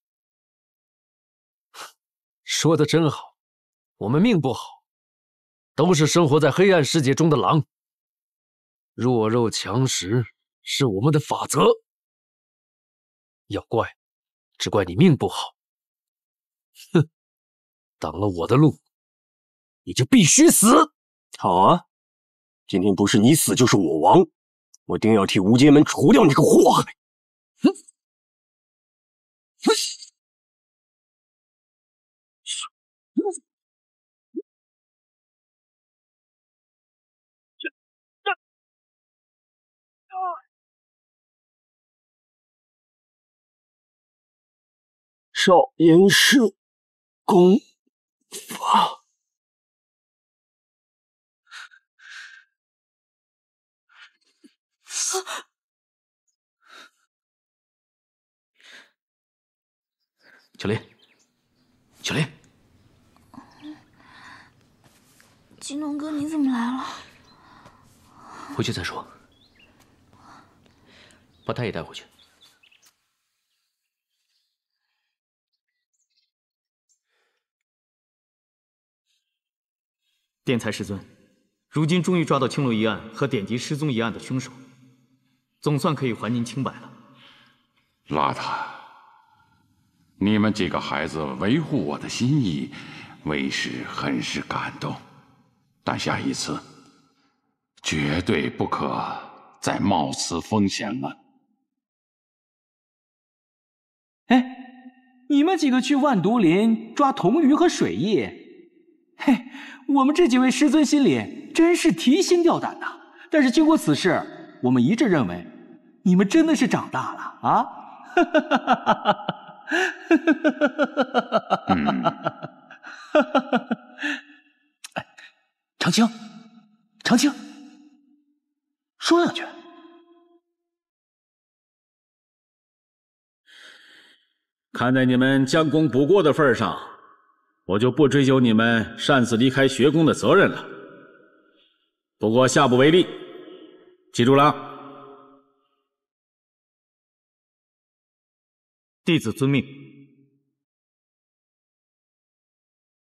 说的真好。我们命不好，都是生活在黑暗世界中的狼。弱肉强食是我们的法则。要怪，只怪你命不好。哼，挡了我的路，你就必须死。好啊，今天不是你死就是我亡，我定要替无间门除掉你这个祸害。哼！少严氏功法。小林，小林，金龙哥，你怎么来了？回去再说。把他也带回去。殿裁师尊，如今终于抓到青楼一案和典籍失踪一案的凶手，总算可以还您清白了。邋遢，你们几个孩子维护我的心意，为师很是感动。但下一次，绝对不可再冒此风险了。哎，你们几个去万毒林抓童鱼和水翼，嘿，我们这几位师尊心里真是提心吊胆呐。但是经过此事，我们一致认为，你们真的是长大了啊！长青，长青，说两句。看在你们将功补过的份上，我就不追究你们擅自离开学宫的责任了。不过下不为例，记住了。弟子遵命。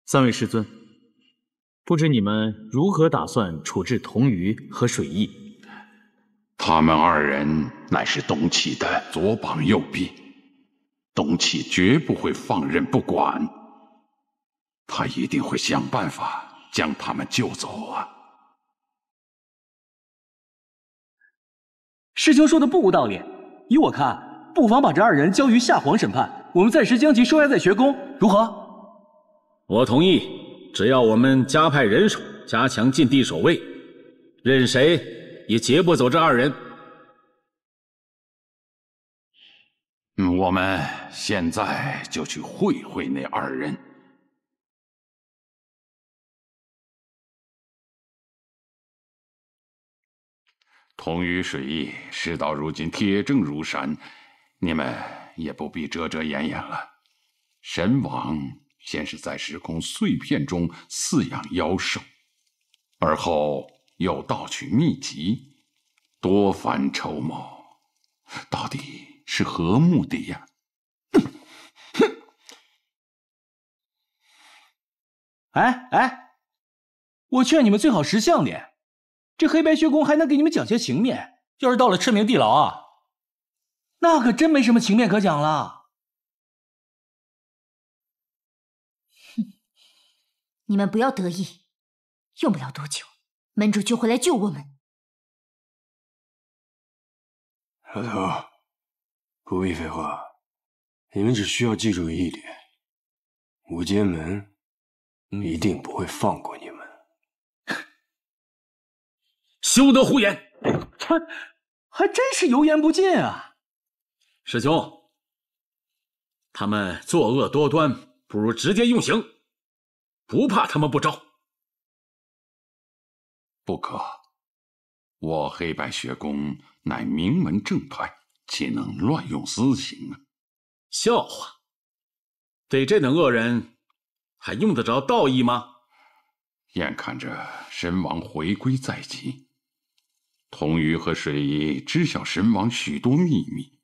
三位师尊，不知你们如何打算处置童鱼和水翼？他们二人乃是东岐的左膀右臂，东岐绝不会放任不管，他一定会想办法将他们救走啊！师兄说的不无道理，依我看，不妨把这二人交于夏皇审判，我们暂时将其收押在学宫，如何？我同意，只要我们加派人手，加强禁地守卫，任谁也劫不走这二人。我们现在就去会会那二人。童宇、水翼，事到如今铁证如山，你们也不必遮遮掩掩了。神王先是在时空碎片中饲养妖兽，而后又盗取秘籍，多番筹谋，到底是何目的呀？哎，我劝你们最好识相点，这黑白学宫还能给你们讲些情面，要是到了赤明地牢啊，那可真没什么情面可讲了。你们不要得意，用不了多久，门主就会来救我们。老头，不必废话，你们只需要记住一点：无间门一定不会放过你们。休得胡言！还真是油盐不进啊！师兄，他们作恶多端，不如直接用刑，不怕他们不招。不可，我黑白学宫乃名门正派，岂能乱用私刑啊？笑话！对这等恶人，还用得着道义吗？眼看着神王回归在即，童宇和水翼知晓神王许多秘密，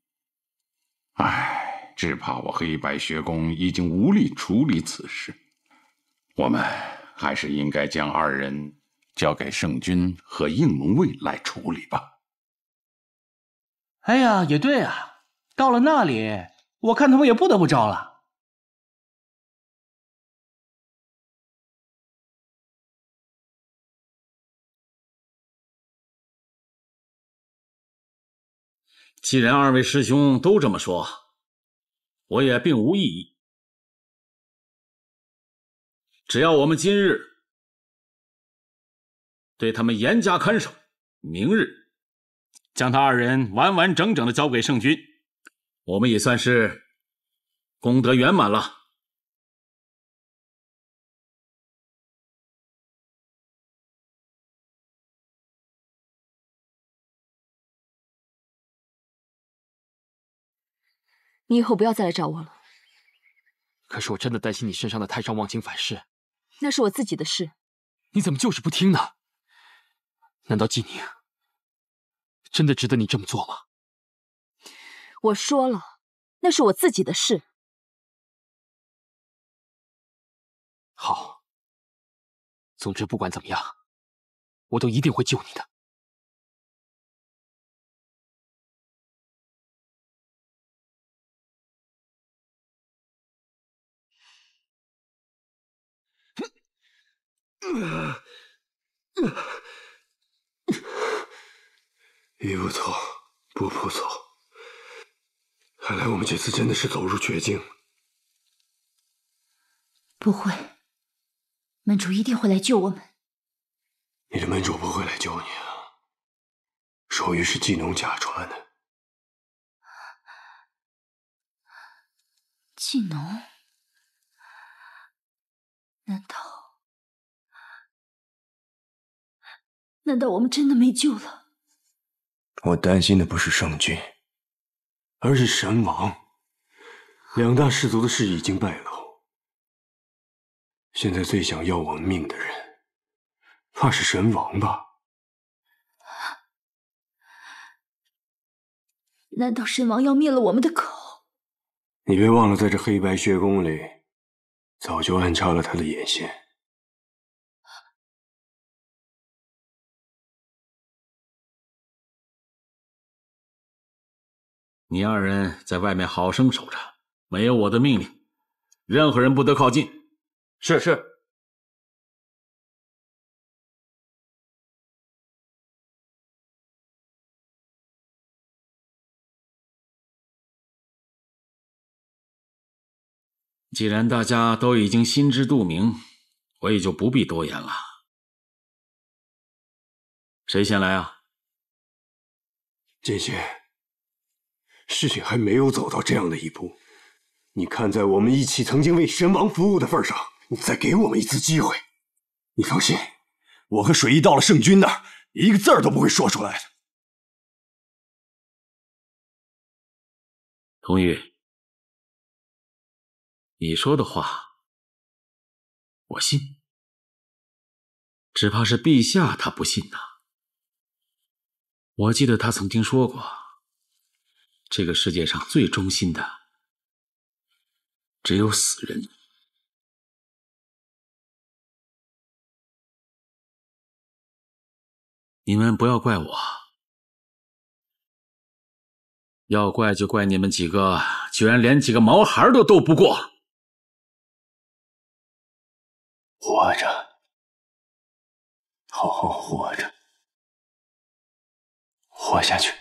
只怕我黑白学宫已经无力处理此事。我们还是应该将二人交给圣君和应龙卫来处理吧。哎呀，也对啊，到了那里，我看他们也不得不招了。既然二位师兄都这么说，我也并无异议。只要我们今日对他们严加看守，明日将他二人完完整整的交给圣君，我们也算是功德圆满了。你以后不要再来找我了。可是我真的担心你身上的太上忘情反噬。那是我自己的事。你怎么就是不听呢？难道纪宁真的值得你这么做吗？我说了，那是我自己的事。好，总之不管怎么样，我都一定会救你的。一不走，步步走。看来我们这次真的是走入绝境。不会，门主一定会来救我们。你的门主不会来救你啊，属于是技能假传的。技能？难道我们真的没救了？我担心的不是圣君，而是神王。两大氏族的事已经败露，现在最想要我们命的人，怕是神王吧？难道神王要灭了我们的口？你别忘了，在这黑白血宫里，早就安插了他的眼线。你二人在外面好生守着，没有我的命令，任何人不得靠近。是是。既然大家都已经心知肚明，我也就不必多言了。谁先来啊？剑仙，事情还没有走到这样的一步，你看在我们一起曾经为神王服务的份上，你再给我们一次机会。你放心，我和水翼到了圣君那儿，一个字儿都不会说出来的。童宇，你说的话我信，只怕是陛下他不信呐。我记得他曾经说过，这个世界上最忠心的只有死人。你们不要怪我，要怪就怪你们几个居然连几个毛孩都斗不过。活着，好好活着，活下去。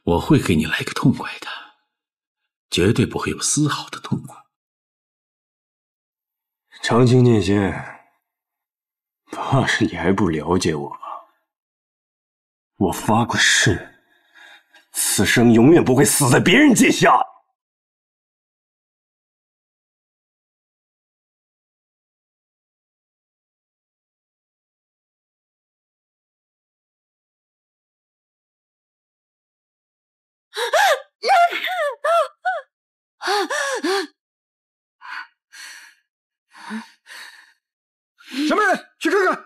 我会给你来个痛快的，绝对不会有丝毫的痛苦。长青剑仙，怕是你还不了解我吧？我发过誓，此生永远不会死在别人剑下。什么人？去看看！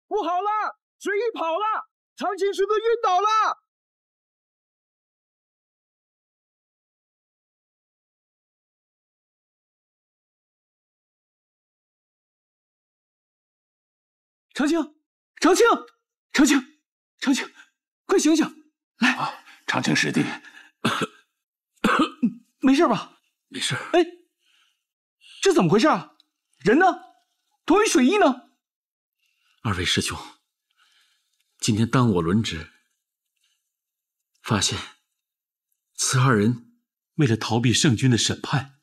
不好了，水翼跑了，长青师尊晕倒了。长青，长青，长青，长青，快醒醒！来，长青师弟，没事吧？没事。哎，这怎么回事啊？人呢？童宇、水翼呢？二位师兄，今天当我轮值，发现此二人为了逃避圣君的审判，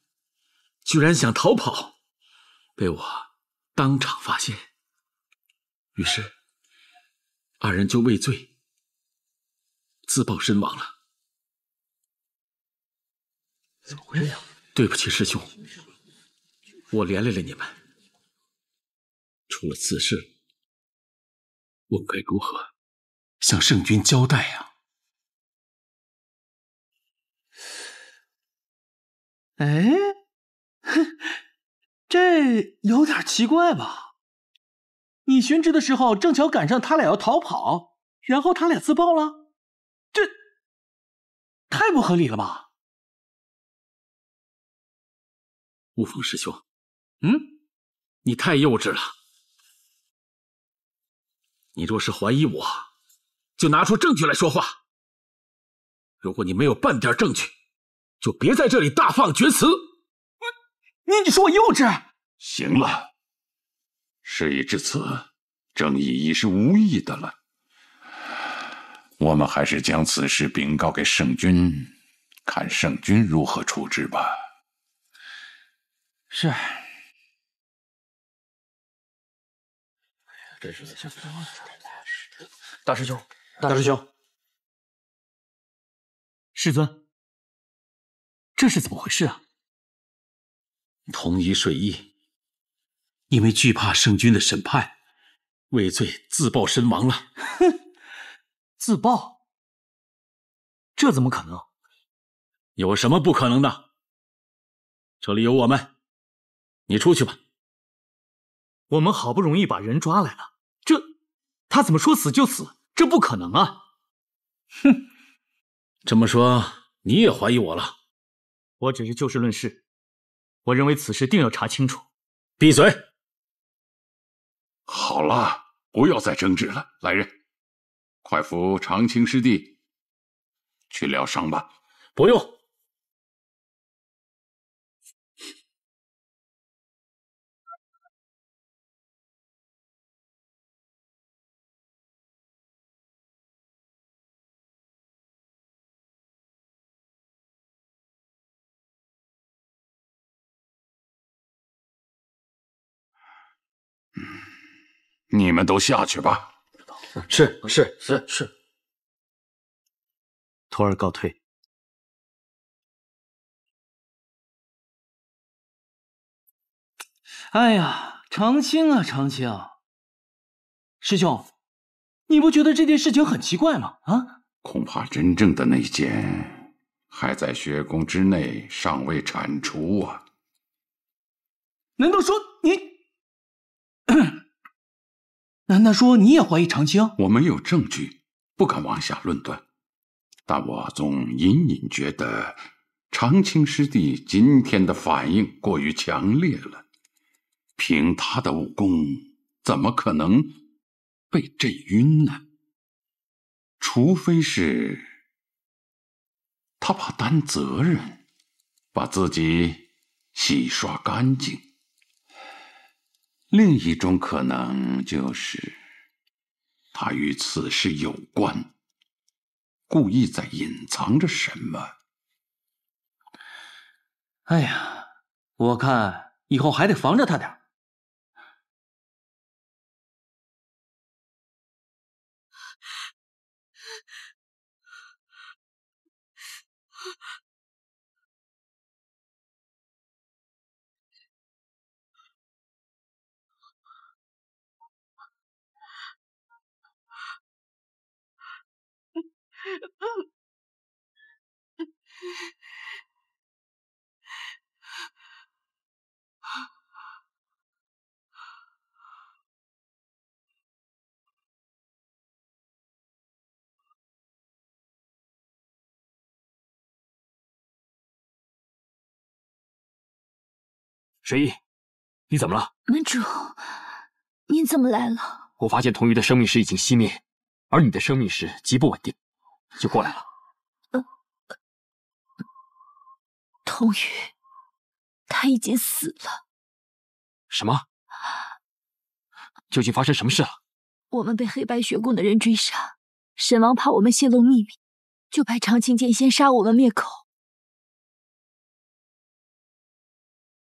居然想逃跑，被我当场发现。于是二人就畏罪自爆身亡了。怎么会这样？对不起师兄，我连累了你们。出了此事，我该如何向圣君交代呀？哎，这有点奇怪吧？你巡职的时候正巧赶上他俩要逃跑，然后他俩自爆了，这太不合理了吧？雾峰师兄，你太幼稚了。你若是怀疑我，就拿出证据来说话。如果你没有半点证据，就别在这里大放厥词。你说我幼稚？行了，事已至此，正义已是无益的了。我们还是将此事禀告给圣君，看圣君如何处置吧。是。真是的，大师兄，大师兄，师尊，这是怎么回事啊？同一水翼，因为惧怕圣君的审判，畏罪自爆身亡了。哼，自爆？这怎么可能？有什么不可能的？这里有我们，你出去吧。我们好不容易把人抓来了，他怎么说死就死？这不可能啊！哼，这么说你也怀疑我了？我只是就事论事，我认为此事定要查清楚。闭嘴！好了，不要再争执了。来人，快扶长青师弟去疗伤吧。不用。你们都下去吧。是。徒儿告退。哎呀，长青啊，长青，师兄，你不觉得这件事情很奇怪吗？啊？恐怕真正的内奸还在学宫之内，尚未铲除啊！难道说你？难道说你也怀疑长青？我没有证据，不敢妄下论断，但我总隐隐觉得长青师弟今天的反应过于强烈了。凭他的武功，怎么可能被震晕呢？除非是他怕担责任，把自己洗刷干净。另一种可能就是他与此事有关，故意在隐藏着什么。哎呀，我看以后还得防着他点。水翼，你怎么了？门主，您怎么来了？我发现童鱼的生命石已经熄灭，而你的生命石极不稳定，就过来了。童鱼，他已经死了。什么？究竟发生什么事了？我们被黑白学宫的人追杀，神王怕我们泄露秘密，就派长青剑仙杀我们灭口。